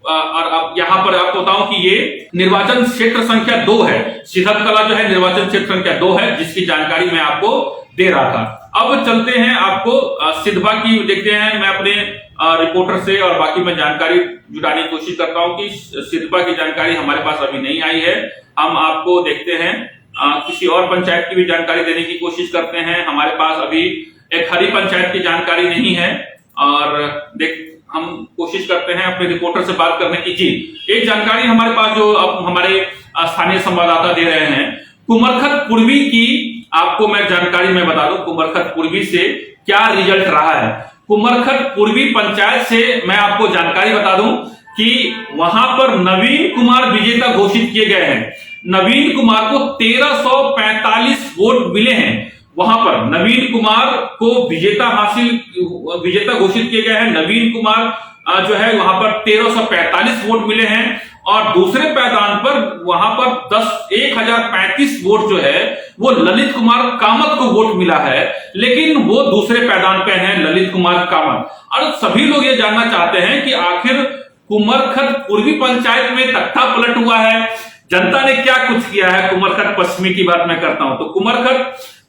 और अब यहां पर आपको बताऊं कि ये निर्वाचन क्षेत्र संख्या 2 है। सिधप कला जो है निर्वाचन क्षेत्र संख्या 2 है, जिसकी जानकारी मैं आपको दे रहा था। अब चलते हैं आपको सिधपा की देखते हैं। मैं अपने रिपोर्टर से और बाकी मैं जानकारी जुटाने की कोशिश करता हूं कि सिधपा की जानकारी हमारे पास अभी नहीं आई है। हम आपको देखते हैं किसी और पंचायत की भी जानकारी देने की कोशिश करते हैं। हमारे पास अभी एक हरी पंचायत की जानकारी नहीं है और हम कोशिश करते हैं अपने रिपोर्टर से बात करने की। जी एक जानकारी हमारे पास जो अब हमारे स्थानीय संवाददाता दे रहे हैं, कुमरखत पूर्वी की आपको मैं जानकारी में बता दूं कुमरखत पूर्वी से क्या रिजल्ट रहा है। कुमरखत पूर्वी पंचायत से मैं आपको जानकारी बता दूं कि वहां पर नवीन कुमार विजेता घोषित किए गए हैं। नवीन कुमार को 1345 वोट मिले हैं। वहां पर नवीन कुमार को विजेता घोषित किए गए हैं। नवीन कुमार जो है वहां पर 1345 वोट मिले हैं और दूसरे पायदान पर वहां पर 1035 वोट जो है वो ललित कुमार कामत को वोट मिला है, लेकिन वो दूसरे पायदान पे हैं ललित कुमार कामत। और सभी लोग ये जानना चाहते हैं कि आखिर कुमरखत पूर्वी पंचायत में तख्ता पलट हुआ है, जनता ने क्या कुछ किया है। कुमरखत पश्चिमी की बात मैं करता हूं तो कुमरखत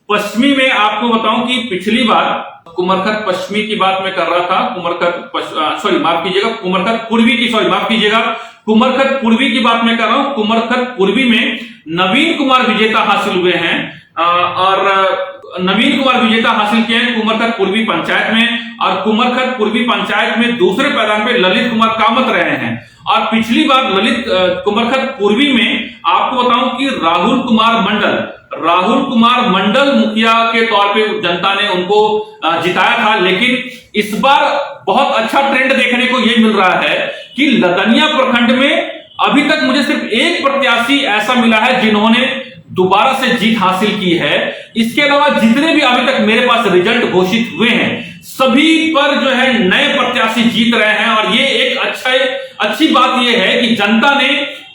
पश्चिमी में आपको बताऊं कि पिछली बार कुमरखत पश्चिमी की बात मैं कर रहा था, कुमरखत पूर्वी की माफ कीजिएगा, कुमरखत पूर्वी की बात मैं कर रहा हूं। कुमरखत पूर्वी में नवीन कुमार विजेता हासिल हुए हैं और नवीन कुमार विजेता हासिल किए हैं कुमरखत पूर्वी पंचायत में, और कुमरखत पूर्वी पंचायत में दूसरे पायदान पे ललित कुमार कामत रहे हैं। और पिछली बार कुमरखत पूर्वी में आपको बताऊं कि राहुल कुमार मंडल मुखिया के तौर पे जनता ने उनको जिताया था, लेकिन इस बार बहुत अच्छा ट्रेंड देखने को यह मिल रहा है कि लदनिया प्रखंड में अभी तक मुझे सिर्फ एक प्रत्याशी ऐसा मिला है जिन्होंने दोबारा से जीत हासिल की है। इसके अलावा जितने भी अभी तक मेरे पास रिजल्ट घोषित हुए हैं सभी पर जो है नए प्रत्याशी जीत रहे हैं, और ये एक अच्छी बात यह है कि जनता ने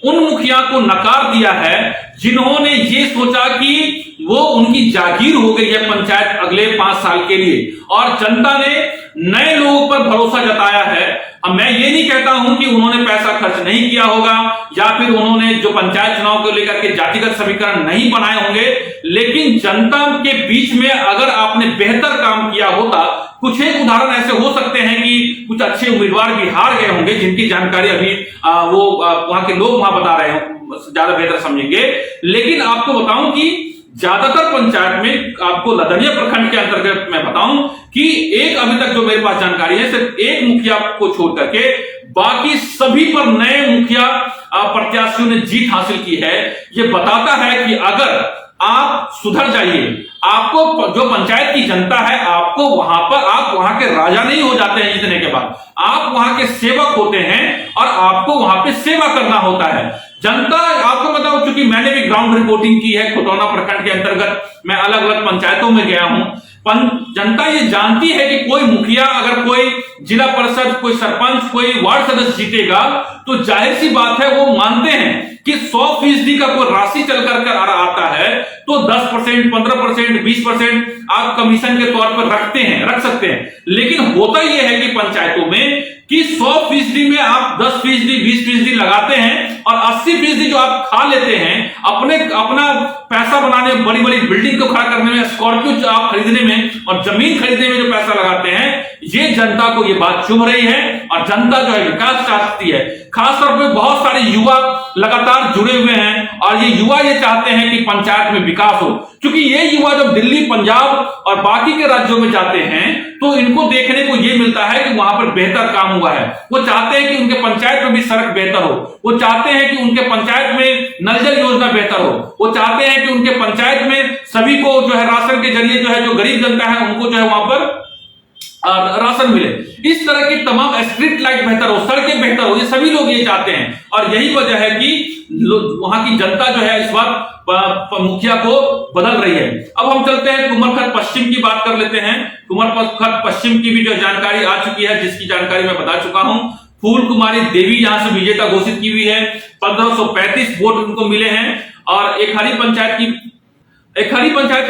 उन मुखिया को नकार दिया है जिन्होंने ये सोचा कि वो उनकी जागीर हो गई है पंचायत अगले 5 साल के लिए, और जनता ने नए लोगों पर भरोसा जताया है। अब मैं ये नहीं कहता हूं कि उन्होंने पैसा खर्च नहीं किया होगा या फिर उन्होंने जो पंचायत चुनाव को लेकर के जातिगत समीकरण नहीं बनाए होंगे, लेकिन जनता के बीच में अगर आपने बेहतर काम किया होता, कुछ एक उदाहरण ऐसे हो सकते हैं कि कुछ अच्छे उम्मीदवार भी हार गए होंगे जिनकी जानकारी अभी वहां के लोग वहां बता रहे हो, ज्यादा बेहतर समझेंगे। लेकिन आपको बताऊं कि ज्यादातर पंचायत में आपको लदनिया प्रखंड के अंतर्गत मैं बताऊं कि एक अभी तक जो मेरे पास जानकारी है सिर्फ एक मुखिया को छोड़ करके बाकी सभी पर नए मुखिया प्रत्याशियों ने जीत हासिल की है। यह बताता है कि अगर आप सुधर जाइए, आपको जो पंचायत की जनता है आपको वहां पर, आप वहां के राजा नहीं हो जाते हैं जीतने के बाद, आप वहां के सेवक होते हैं और आपको वहां पे सेवा करना होता है। जनता आपको बताऊं, चूंकि मैंने भी ग्राउंड रिपोर्टिंग की है खुटौना प्रखंड के अंतर्गत, मैं अलग अलग पंचायतों में गया हूं, जनता ये जानती है कि कोई मुखिया, अगर कोई जिला परिषद, कोई सरपंच, कोई वार्ड सदस्य जीतेगा तो जाहिर सी बात है वो मानते हैं कि 100% का कोई राशि चल कर आता है तो 10%, 15%, 20% आप कमीशन के तौर पर रख सकते हैं। लेकिन होता यह है कि पंचायतों में कि 100% में आप 10%, 20% लगाते हैं और 80% जो आप खा लेते हैं अपना पैसा बनाने, बड़ी बड़ी बिल्डिंग को खड़ा करने में, स्कॉर्पियो आप खरीदने में और जमीन खरीदने में जो पैसा लगाते हैं, ये जनता को ये बात चुभ रही है और जनता जो है विकास चाहती है। खासतौर पर बहुत सारे युवा लगातार जुड़े हुए हैं और ये युवा ये चाहते हैं कि पंचायत में विकास हो, क्योंकि ये युवा जब दिल्ली, पंजाब और बाकी के राज्यों में जाते हैं तो इनको देखने को ये मिलता है कि वहां पर बेहतर काम हुआ है। वो चाहते हैं कि उनके पंचायत में भी सड़क बेहतर हो, वो चाहते हैं कि उनके पंचायत में नल जल योजना बेहतर हो, वो चाहते हैं कि उनके पंचायत में सभी को जो है राशन के जरिए जो है जो गरीब जनता है उनको जो है वहां पर राशन मिले। इस तरह की तमाम स्ट्रीट लाइट बेहतर हो, सड़कें बेहतर हो, ये सभी लोग ये चाहते हैं और यही वजह है कि वहां की जनता जो है इस बार मुखिया को बदल रही है। अब हम चलते हैं कुमरखत पश्चिम की बात कर लेते हैं। कुमरखत पश्चिम की भी जो जानकारी आ चुकी है, जिसकी जानकारी मैं बता चुका हूं। फूल कुमारी देवी यहां से विजेता घोषित की हुई है, 1535 वोट उनको मिले हैं और एक हरी पंचायत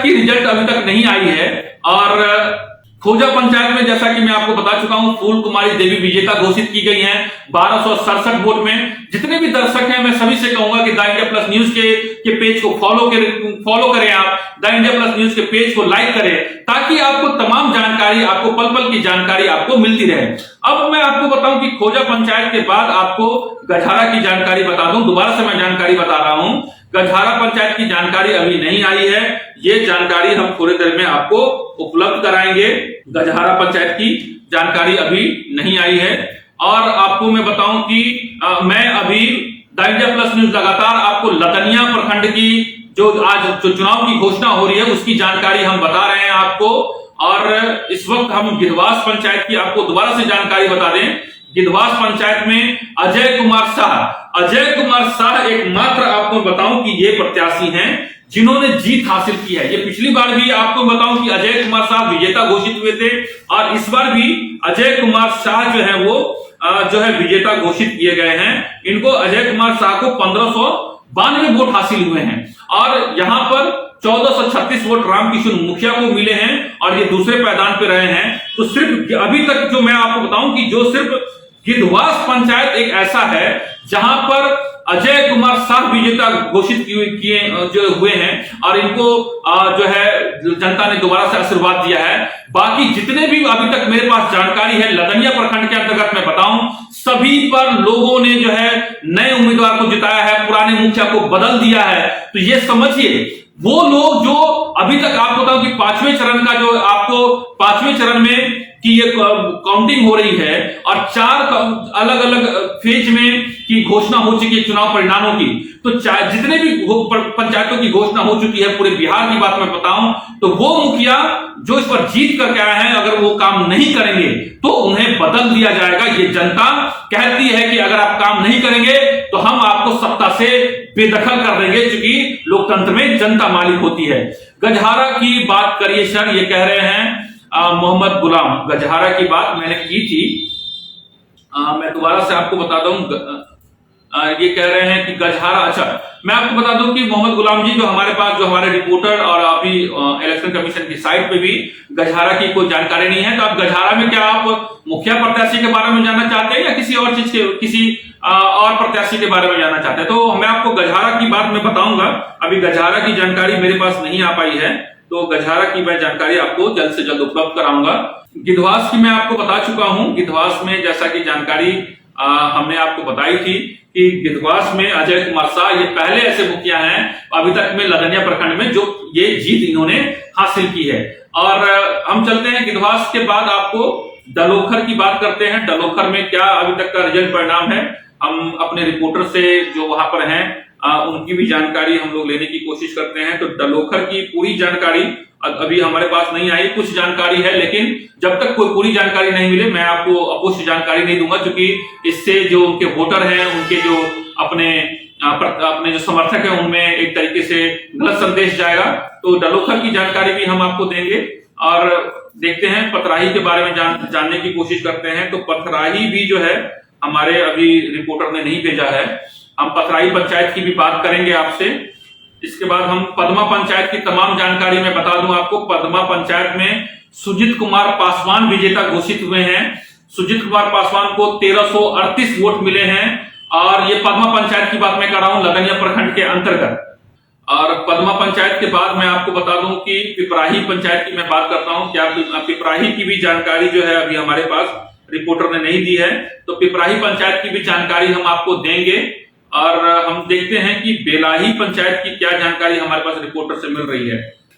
की रिजल्ट अभी तक नहीं आई है। और खोजा पंचायत में जैसा कि मैं आपको बता चुका हूं, फूल कुमारी देवी विजेता घोषित की गई हैं 1267 वोट में। जितने भी दर्शक हैं मैं सभी से कहूंगा कि द इंडिया प्लस न्यूज के पेज को फॉलो करें, आप द इंडिया प्लस न्यूज के पेज को लाइक करें ताकि आपको तमाम जानकारी, आपको पल पल की जानकारी आपको मिलती रहे। अब मैं आपको बताऊं कि खोजा पंचायत के बाद आपको गठारा की जानकारी बता दूं, दोबारा से मैं जानकारी बता रहा हूं। गठारा पंचायत की जानकारी अभी नहीं आई है, ये जानकारी हम थोड़ी देर में आपको उपलब्ध कराएंगे। गठारा पंचायत की जानकारी अभी नहीं आई है और आपको मैं बताऊं कि मैं अभी द इंडिया प्लस न्यूज लगातार आपको लदनिया प्रखंड की जो आज जो चुनाव की घोषणा हो रही है उसकी जानकारी हम बता रहे हैं आपको। और इस वक्त हम गिधवास पंचायत की आपको दोबारा से जानकारी बता दें। गिधवास पंचायत में अजय कुमार शाह एकमात्र आपको बताऊं कि ये प्रत्याशी हैं जिन्होंने जीत हासिल की है। ये पिछली बार भी आपको बताऊं कि अजय कुमार शाह विजेता घोषित हुए थे और इस बार भी अजय कुमार शाह जो है वो जो है विजेता घोषित किए गए हैं। इनको अजय कुमार शाह को 1592 वोट हासिल हुए हैं और यहाँ पर 1436 वोट रामकिशोर मुखिया को मिले हैं और ये दूसरे पायदान पे रहे हैं। तो सिर्फ अभी तक जो मैं आपको बताऊं कि जो सिर्फ गिद्धवास पंचायत एक ऐसा है जहां पर अजय कुमार शाह विजेता घोषित किए जो हुए हैं और इनको जो है जनता ने दोबारा से आशीर्वाद दिया है। बाकी जितने भी अभी तक मेरे पास जानकारी है लदनिया प्रखंड के अंतर्गत मैं बताऊं, सभी पर लोगों ने जो है नए उम्मीदवार को जिताया है, पुराने मुखिया को बदल दिया है। तो ये समझिए वो लोग जो अभी तक आपको बताऊं कि पांचवें चरण का जो आपको पांचवें चरण में कि ये काउंटिंग हो रही है और 4 अलग अलग फेज में की घोषणा हो चुकी है चुनाव परिणामों की। तो जितने भी पंचायतों की घोषणा हो चुकी है, पूरे बिहार की बात मैं बताऊं तो वो मुखिया जो इस पर जीत करके आए हैं अगर वो काम नहीं करेंगे तो उन्हें बदल दिया जाएगा। ये जनता कहती है कि अगर आप काम नहीं करेंगे तो हम आपको सत्ता से बेदखल कर देंगे, क्योंकि लोकतंत्र में जनता मालिक होती है। गजहारा की बात करिए सर, ये कह रहे हैं मोहम्मद गुलाम। गजहारा की बात मैंने की थी, मैं दोबारा से आपको बता दूं। ये कह रहे हैं कि गजहारा, अच्छा मैं आपको बता दूं कि मोहम्मद गुलाम जी जो हमारे पास जो हमारे रिपोर्टर और अभी इलेक्शन कमीशन की साइट पे भी गजहारा की कोई जानकारी नहीं है। तो आप गजहारा में क्या आप मुखिया प्रत्याशी के बारे में जानना चाहते हैं या किसी और चीज के किसी और प्रत्याशी के बारे में जानना चाहते हैं? तो मैं आपको गजहारा की बात में बताऊंगा। अभी गजहारा की जानकारी मेरे पास नहीं आ पाई है, तो गजहारा की मैं जानकारी आपको जल्द से जल्द उपलब्ध कराऊंगा। गिद्धवास की मैं आपको बता चुका हूं। गिद्धवास में जैसा कि जानकारी हमने आपको बताई थी कि गिद्धवास में अजय कुमार शाह ये पहले ऐसे मुखिया हैं अभी तक में लदनिया प्रखंड में जो ये जीत इन्होंने हासिल की है। और हम चलते हैं गिद्धवास के बाद आपको डलोखर की बात करते हैं। डलोखर में क्या अभी तक का रिजल्ट परिणाम है, हम अपने रिपोर्टर से जो वहां पर हैं उनकी भी जानकारी हम लोग लेने की कोशिश करते हैं। तो डलोखर की पूरी जानकारी अभी हमारे पास नहीं आई, कुछ जानकारी है, लेकिन जब तक कोई पूरी जानकारी नहीं मिले मैं आपको अपुष्ट जानकारी नहीं दूंगा, क्योंकि इससे जो उनके वोटर हैं, उनके जो अपने जो समर्थक हैं, उनमें एक तरीके से गलत संदेश जाएगा। तो डलोखर की जानकारी भी हम आपको देंगे और देखते हैं पथराही के बारे में जानने की कोशिश करते हैं। तो पथराही भी जो है हमारे अभी रिपोर्टर ने नहीं भेजा है, हम पथराही पंचायत की भी बात करेंगे आपसे। इसके बाद हम पदमा पंचायत की तमाम जानकारी मैं बता दूं आपको। पदमा पंचायत में सुजीत कुमार पासवान विजेता घोषित हुए हैं। सुजीत कुमार पासवान को 1338 वोट मिले हैं और ये पदमा पंचायत की बात मैं कर रहा हूं लदनिया प्रखंड के अंतर्गत। और पदमा पंचायत के बाद मैं आपको बता दूं कि पिपराही पंचायत की मैं बात करता हूं। क्या पिपराही की भी जानकारी जो है अभी हमारे पास रिपोर्टर ने नहीं दी है, तो पिपराही पंचायत की भी जानकारी हम आपको देंगे। और हम देखते हैं कि बेलाही पंचायत की क्या जानकारी हमारे पास रिपोर्टर से मिल रही है।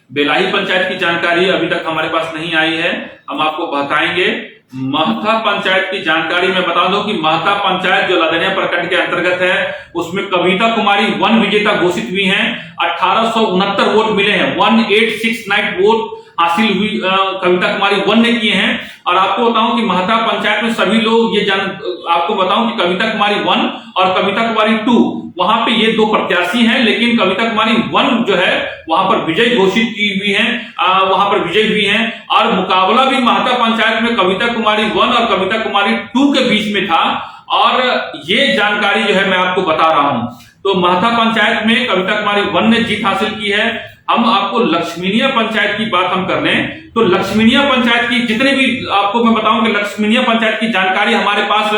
बेलाही पंचायत की जानकारी अभी तक हमारे पास नहीं आई है, हम आपको बताएंगे। महथा पंचायत की जानकारी मैं बता दूं कि महथा पंचायत जो लदनिया प्रखंड के अंतर्गत है उसमें कविता कुमारी 1 विजेता घोषित हुई हैं। 1869 वोट मिले हैं, 1869 वोट हासिल हुई कविता कुमारी 1 ने किए हैं। और आपको बताऊं कि महता पंचायत में सभी लोग आपको बताऊं कि कविता कुमारी 1 और कविता कुमारी 2 वहां पे ये 2 प्रत्याशी हैं, लेकिन कविता कुमारी 1 जो है वहां पर विजय घोषित की हुई है, वहां पर विजय हुई हैं। और मुकाबला भी महता पंचायत में कविता कुमारी 1 और कविता कुमारी 2 के बीच में था। और ये जानकारी जो है मैं आपको बता रहा हूं। तो महता पंचायत में कविता कुमारी 1 ने जीत हासिल की है। हम आपको लक्ष्मीनिया पंचायत की बात हम कर लें तो लक्ष्मीनिया पंचायत की जितने भी आपको मैं बताऊं कि लक्ष्मीनिया पंचायत की जानकारी हमारे पास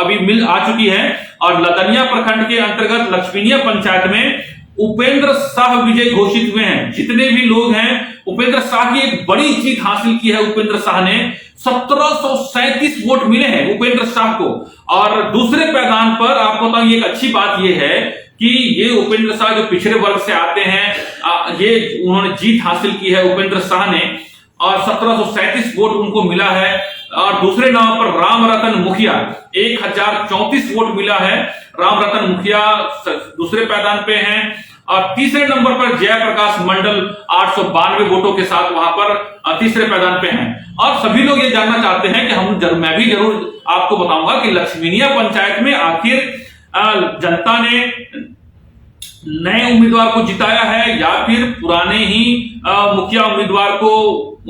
अभी आ चुकी है। और लदनिया प्रखंड के अंतर्गत लक्ष्मीनिया पंचायत में उपेंद्र शाह विजय घोषित हुए हैं। जितने भी लोग हैं, उपेंद्र शाह की एक बड़ी जीत हासिल की है। उपेंद्र शाह ने 1737 वोट मिले हैं उपेंद्र शाह को। और दूसरे पैदान पर आपको बताऊं एक अच्छी बात यह है कि ये उपेंद्र शाह जो पिछड़े वर्ग से आते हैं, ये उन्होंने जीत हासिल की है उपेंद्र शाह ने और 1737 वोट उनको मिला है। और दूसरे नंबर पर राम रतन मुखिया 1034 वोट मिला है। राम रतन मुखिया दूसरे पैदान पे हैं। और तीसरे नंबर पर जयप्रकाश मंडल 892 वोटों के साथ वहां पर तीसरे पैदान पे हैं। और सभी लोग ये जानना चाहते हैं कि मैं भी जरूर आपको बताऊंगा कि लक्ष्मीनिया पंचायत में आखिर जनता ने नए उम्मीदवार को जिताया है या फिर पुराने ही मुखिया उम्मीदवार को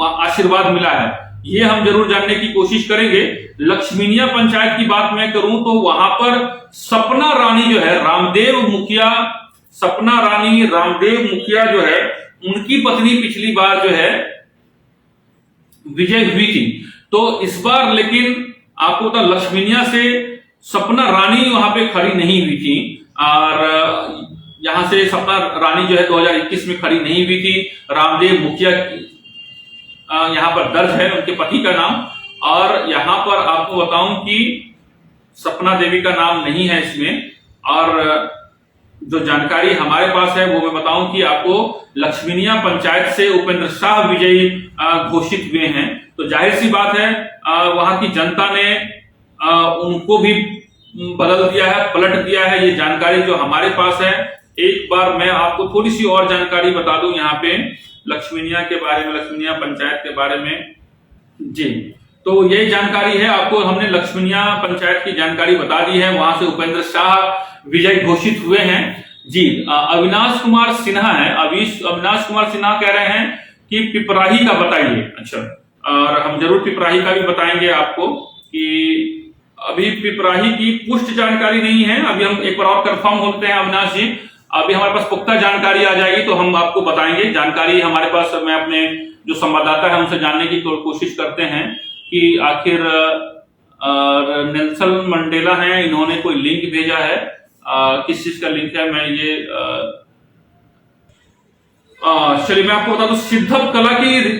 आशीर्वाद मिला है। ये हम जरूर जानने की कोशिश करेंगे। लक्ष्मीनिया पंचायत की बात मैं करूं तो वहां पर सपना रानी जो है रामदेव मुखिया, सपना रानी रामदेव मुखिया जो है उनकी पत्नी पिछली बार जो है विजय हुई थी। तो इस बार लेकिन आपको पता लक्ष्मीनिया से सपना रानी वहां पे खड़ी नहीं हुई थी और यहां से सपना रानी जो है 2021 में खड़ी नहीं हुई थी। रामदेव मुखिया यहां पर दर्ज है उनके पति का नाम, और यहां पर आपको बताऊं कि सपना देवी का नाम नहीं है इसमें। और जो जानकारी हमारे पास है वो मैं बताऊं कि आपको लक्ष्मीनिया पंचायत से उपेंद्र शाह विजयी घोषित हुए हैं। तो जाहिर सी बात है वहां की जनता ने उनको भी बदल दिया है, पलट दिया है। ये जानकारी जो हमारे पास है, एक बार मैं आपको थोड़ी सी और जानकारी बता दूं यहाँ पे लक्ष्मीनिया के बारे में, लक्ष्मीनिया पंचायत के बारे में जी। तो ये जानकारी है, आपको हमने लक्ष्मीनिया पंचायत की जानकारी बता दी है। वहां से उपेंद्र शाह विजय घोषित हुए हैं जी। अविनाश कुमार सिन्हा है, अविनाश कुमार सिन्हा कह रहे हैं कि पिपराही का बताइए। अच्छा, और हम जरूर पिपराही का भी बताएंगे आपको कि अभी पिपराही की पुष्ट जानकारी नहीं है। अभी हम एक बार और कंफर्म होते हैं अविनाश जी, अभी हमारे पास पुख्ता जानकारी आ जाएगी तो हम आपको बताएंगे। जानकारी हमारे पास, मैं अपने जो संवाददाता है उनसे जानने की कोशिश करते हैं कि आखिर नेल्सन मंडेला है, इन्होंने कोई लिंक भेजा है, किस चीज का लिंक है, मैं ये चलिए मैं आपको बता दूं। सिद्धप कला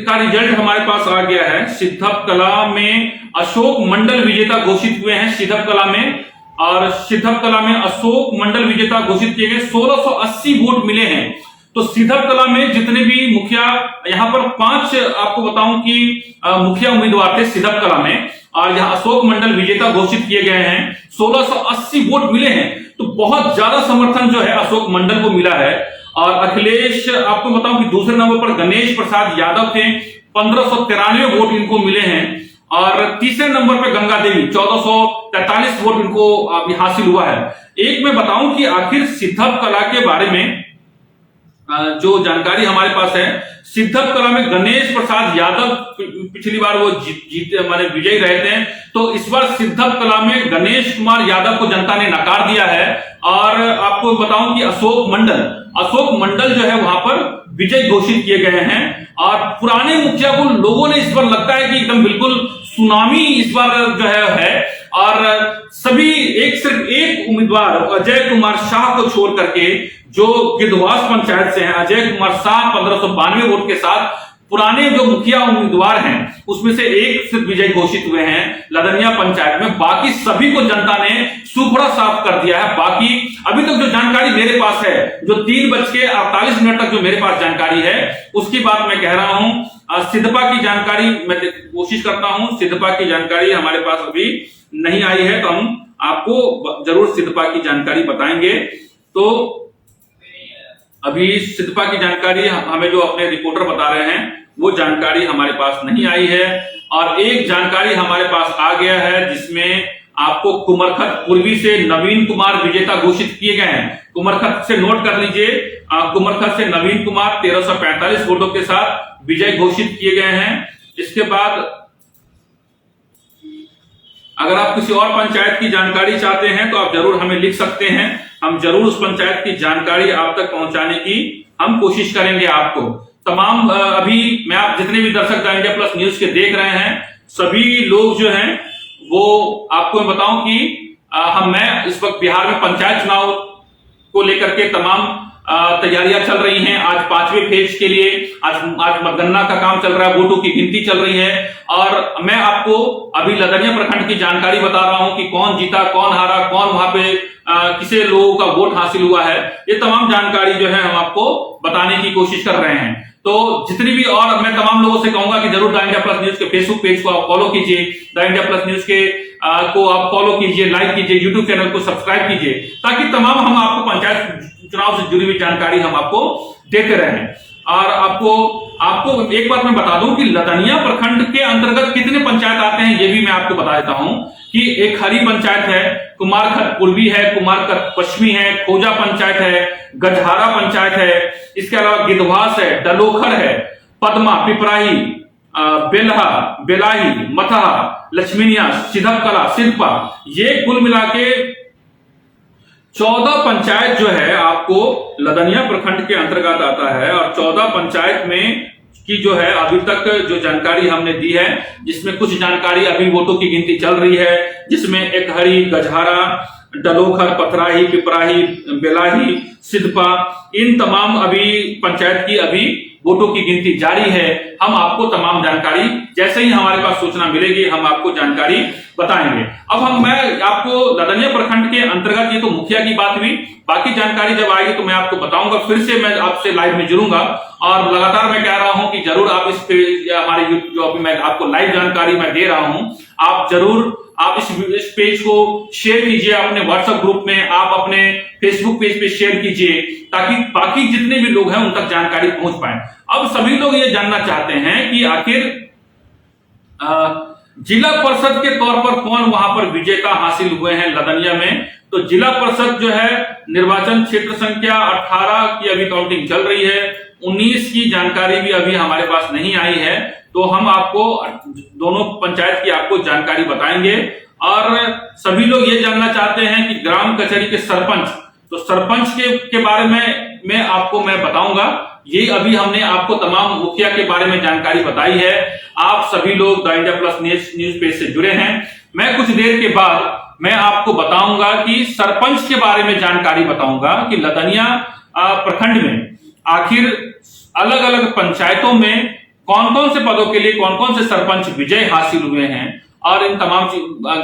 का रिजल्ट हमारे पास आ गया है। सिद्धप कला में अशोक मंडल विजेता घोषित हुए हैं सिद्धप कला में, और सिद्धप कला में अशोक मंडल विजेता घोषित किए गए। 1680 वोट मिले हैं। तो सिद्धप कला में जितने भी मुखिया, यहाँ पर 5 आपको बताऊं कि मुखिया उम्मीदवार थे सिद्धप कला में, और यहाँ अशोक मंडल विजेता घोषित किए गए हैं। 1680 वोट मिले हैं, तो बहुत ज्यादा समर्थन जो है अशोक मंडल को मिला है। और अखिलेश, आपको बताऊं कि दूसरे नंबर पर गणेश प्रसाद यादव थे, 1593 वोट इनको मिले हैं। और तीसरे नंबर पर गंगा देवी, 1443 वोट इनको हासिल हुआ है। एक मैं बताऊं कि आखिर सिद्धप कला के बारे में जो जानकारी हमारे पास है, सिद्धप कला में गणेश प्रसाद यादव पिछली बार वो जीते, माने विजयी रहे थे। तो इस बार सिद्धप कला में गणेश कुमार यादव को जनता ने नकार दिया है। और आपको बताऊं कि अशोक मंडल जो है वहां पर विजय घोषित किए गए हैं। और पुराने मुखिया को लोगों ने इस बार लगता है कि एकदम बिल्कुल सुनामी इस बार जो है। और सभी सिर्फ एक उम्मीदवार अजय कुमार शाह को छोड़ करके, जो गिद्धवास पंचायत से हैं, अजय कुमार शाह 1592 वोट के साथ पुराने जो मुखिया उम्मीदवार हैं उसमें से एक सिर्फ विजय घोषित हुए हैं लदनिया पंचायत में। बाकी सभी को जनता ने सुपड़ा साफ कर दिया है। बाकी अभी तक जो जानकारी मेरे पास है, जो 3:48 तक जो मेरे पास जानकारी है, उसकी बात मैं कह रहा हूं। सिद्धपा की जानकारी मैं कोशिश करता हूं, सिद्धपा की जानकारी हमारे पास अभी नहीं आई है, तो हम आपको जरूर सिद्धपा की जानकारी बताएंगे। तो अभी सिद्धपा की जानकारी हमें जो अपने रिपोर्टर बता रहे हैं वो जानकारी हमारे पास नहीं आई है। और एक जानकारी हमारे पास आ गया है जिसमें आपको कुमरखत पूर्वी से नवीन कुमार विजेता घोषित किए गए हैं। कुमरखत से नोट कर लीजिए, कुमरखत से नवीन कुमार 1345 वोटों के साथ विजय घोषित किए गए हैं। इसके बाद अगर आप किसी और पंचायत की जानकारी चाहते हैं तो आप जरूर हमें लिख सकते हैं, हम जरूर उस पंचायत की जानकारी आप तक पहुंचाने की हम कोशिश करेंगे। आपको तमाम अभी मैं आप जितने भी दर्शक द इंडिया प्लस न्यूज के देख रहे हैं, सभी लोग जो हैं वो आपको मैं बताऊं कि मैं इस वक्त बिहार में पंचायत चुनाव को लेकर के तमाम तैयारियां चल रही हैं। आज 5वें फेज के लिए आज मतगणना का काम चल रहा है, वोटों की गिनती चल रही है। और मैं आपको अभी लदनिया प्रखंड की जानकारी बता रहा हूं कि कौन जीता, कौन हारा, कौन वहां पे किसे लोगों का वोट हासिल हुआ है। ये तमाम जानकारी जो है हम आपको बताने की कोशिश कर रहे हैं। तो जितनी भी, और मैं तमाम लोगों से कहूंगा कि जरूर द इंडिया प्लस न्यूज के फेसबुक पेज को आप फॉलो कीजिए, द इंडिया प्लस न्यूज के को आप फॉलो कीजिए, लाइक कीजिए, यूट्यूब चैनल को सब्सक्राइब कीजिए, ताकि तमाम हम आपको पंचायत चुनाव से जुड़ी हुई जानकारी हम आपको देते रहें। और आपको एक बात मैं बता दूं कि लदनिया प्रखंड के अंतर्गत कितने पंचायत आते हैं ये भी मैं आपको बता देता हूं कि एक हरी पंचायत है, कुमारखत पूर्वी है, कुमारखत पश्चिमी है, खोजा पंचायत है, गजहारा पंचायत है, इसके अलावा गिद्धवास है, डलोखर है, पदमा, पिपराही, बेलहा, बेलाही, मतहा, लक्ष्मीनिया, सिधकला, सिरपा, ये कुल मिला के 14 पंचायत जो है आपको लदनिया प्रखंड के अंतर्गत आता है। और 14 पंचायत में की जो है अभी तक जो जानकारी हमने दी है, जिसमें कुछ जानकारी अभी वोटों की गिनती चल रही है, जिसमें एकहरी, गजहारा, डलोखर, पथराही, पिपराही, बेलाही, सिधपा, इन तमाम अभी पंचायत की अभी वोटों की गिनती जारी है। हम आपको तमाम जानकारी जैसे ही हमारे पास सूचना मिलेगी हम आपको जानकारी बताएंगे। अब मैं आपको लदनिया प्रखंड के अंतर्गत, ये तो मुखिया की बात हुई, बाकी जानकारी जब आएगी तो मैं आपको बताऊंगा। फिर से मैं आपसे लाइव में जुड़ूंगा और लगातार मैं कह रहा हूं कि जरूर आप इस हमारे जो अभी मैं आपको लाइव जानकारी मैं दे रहा हूं, आप जरूर आप इस पेज को शेयर कीजिए अपने व्हाट्सएप ग्रुप में, आप अपने फेसबुक पेज पे शेयर कीजिए, ताकि बाकी जितने भी लोग हैं उन तक जानकारी पहुंच पाए। अब सभी लोग ये जानना चाहते हैं कि आखिर जिला परिषद के तौर पर कौन वहां पर विजेता हासिल हुए हैं लदनिया में। तो जिला परिषद जो है निर्वाचन क्षेत्र संख्या 18 की अभी काउंटिंग चल रही है, 19 की जानकारी भी अभी हमारे पास नहीं आई है, तो हम आपको दोनों पंचायत की आपको जानकारी बताएंगे। और सभी लोग ये जानना चाहते हैं कि ग्राम कचहरी के सरपंच, तो सरपंच के बारे में मैं बताऊंगा। ये अभी हमने आपको तमाम मुखिया के बारे में जानकारी बताई है। आप सभी लोग the India plus news page से जुड़े हैं। मैं कुछ देर के बाद मैं आपको बताऊंगा कि सरपंच के बारे में जानकारी बताऊंगा कि लदनिया प्रखंड में आखिर अलग अलग पंचायतों में कौन कौन से पदों के लिए कौन कौन से सरपंच विजय हासिल हुए हैं, और इन तमाम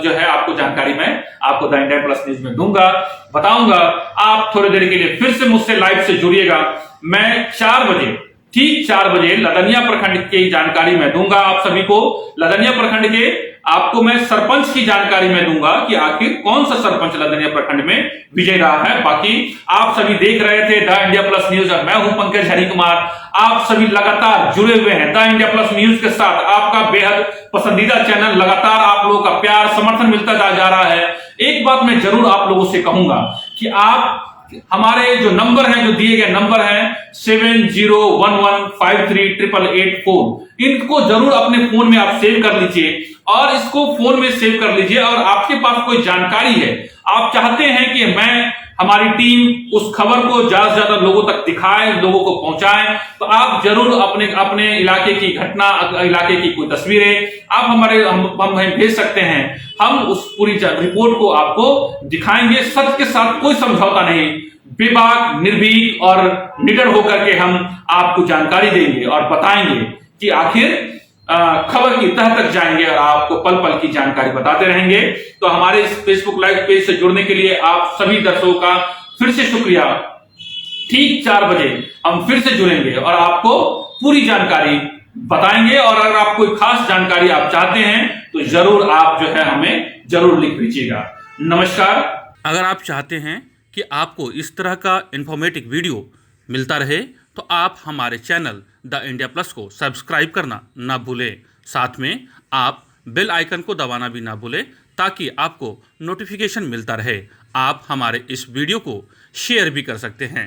जो है आपको जानकारी मैं आपको द इंडिया प्लस न्यूज में दूंगा, बताऊंगा। आप थोड़ी देर के लिए फिर से मुझसे लाइव से जुड़िएगा। मैं 4 बजे, ठीक 4 बजे लदनिया प्रखंड की जानकारी मैं दूंगा आप सभी को। लदनिया प्रखंड के आपको मैं सरपंच की जानकारी में दूंगा कि आखिर कौन सा सरपंच लदनिया प्रखंड में विजय रहा है। बाकी आप सभी देख रहे थे द इंडिया प्लस न्यूज और मैं हूं पंकज हरिकुमार। आप सभी लगातार जुड़े हुए हैं द इंडिया प्लस न्यूज के साथ। आपका बेहद पसंदीदा चैनल, लगातार आप लोगों का प्यार समर्थन मिलता जा रहा है। एक बात मैं जरूर आप लोगों से कहूंगा कि आप हमारे जो नंबर हैं, जो दिए गए नंबर हैं 7011538884, इनको जरूर अपने फोन में आप सेव कर लीजिए और इसको फोन में सेव कर लीजिए। और आपके पास कोई जानकारी है, आप चाहते हैं कि हमारी टीम उस खबर को ज्यादा से ज्यादा लोगों तक दिखाए, लोगों को पहुंचाए, तो आप जरूर अपने इलाके की घटना, इलाके की कोई तस्वीरें आप हम भेज सकते हैं। हम उस पूरी रिपोर्ट को आपको दिखाएंगे। सत्य के साथ कोई समझौता नहीं, बेबाक, निर्भीक और निडर होकर के हम आपको जानकारी देंगे और बताएंगे कि आखिर खबर की तह तक जाएंगे और आपको पल पल की जानकारी बताते रहेंगे। तो हमारे इस फेसबुक लाइव पेज से जुड़ने के लिए आप सभी दर्शकों का फिर से शुक्रिया। ठीक 4 बजे हम फिर से जुड़ेंगे और आपको पूरी जानकारी बताएंगे। और अगर आप कोई खास जानकारी आप चाहते हैं तो जरूर आप जो है हमें जरूर लिख दीजिएगा। नमस्कार। अगर आप चाहते हैं कि आपको इस तरह का इंफॉर्मेटिव वीडियो मिलता रहे तो आप हमारे चैनल द इंडिया प्लस को सब्सक्राइब करना ना भूलें। साथ में आप बेल आइकन को दबाना भी ना भूलें ताकि आपको नोटिफिकेशन मिलता रहे। आप हमारे इस वीडियो को शेयर भी कर सकते हैं।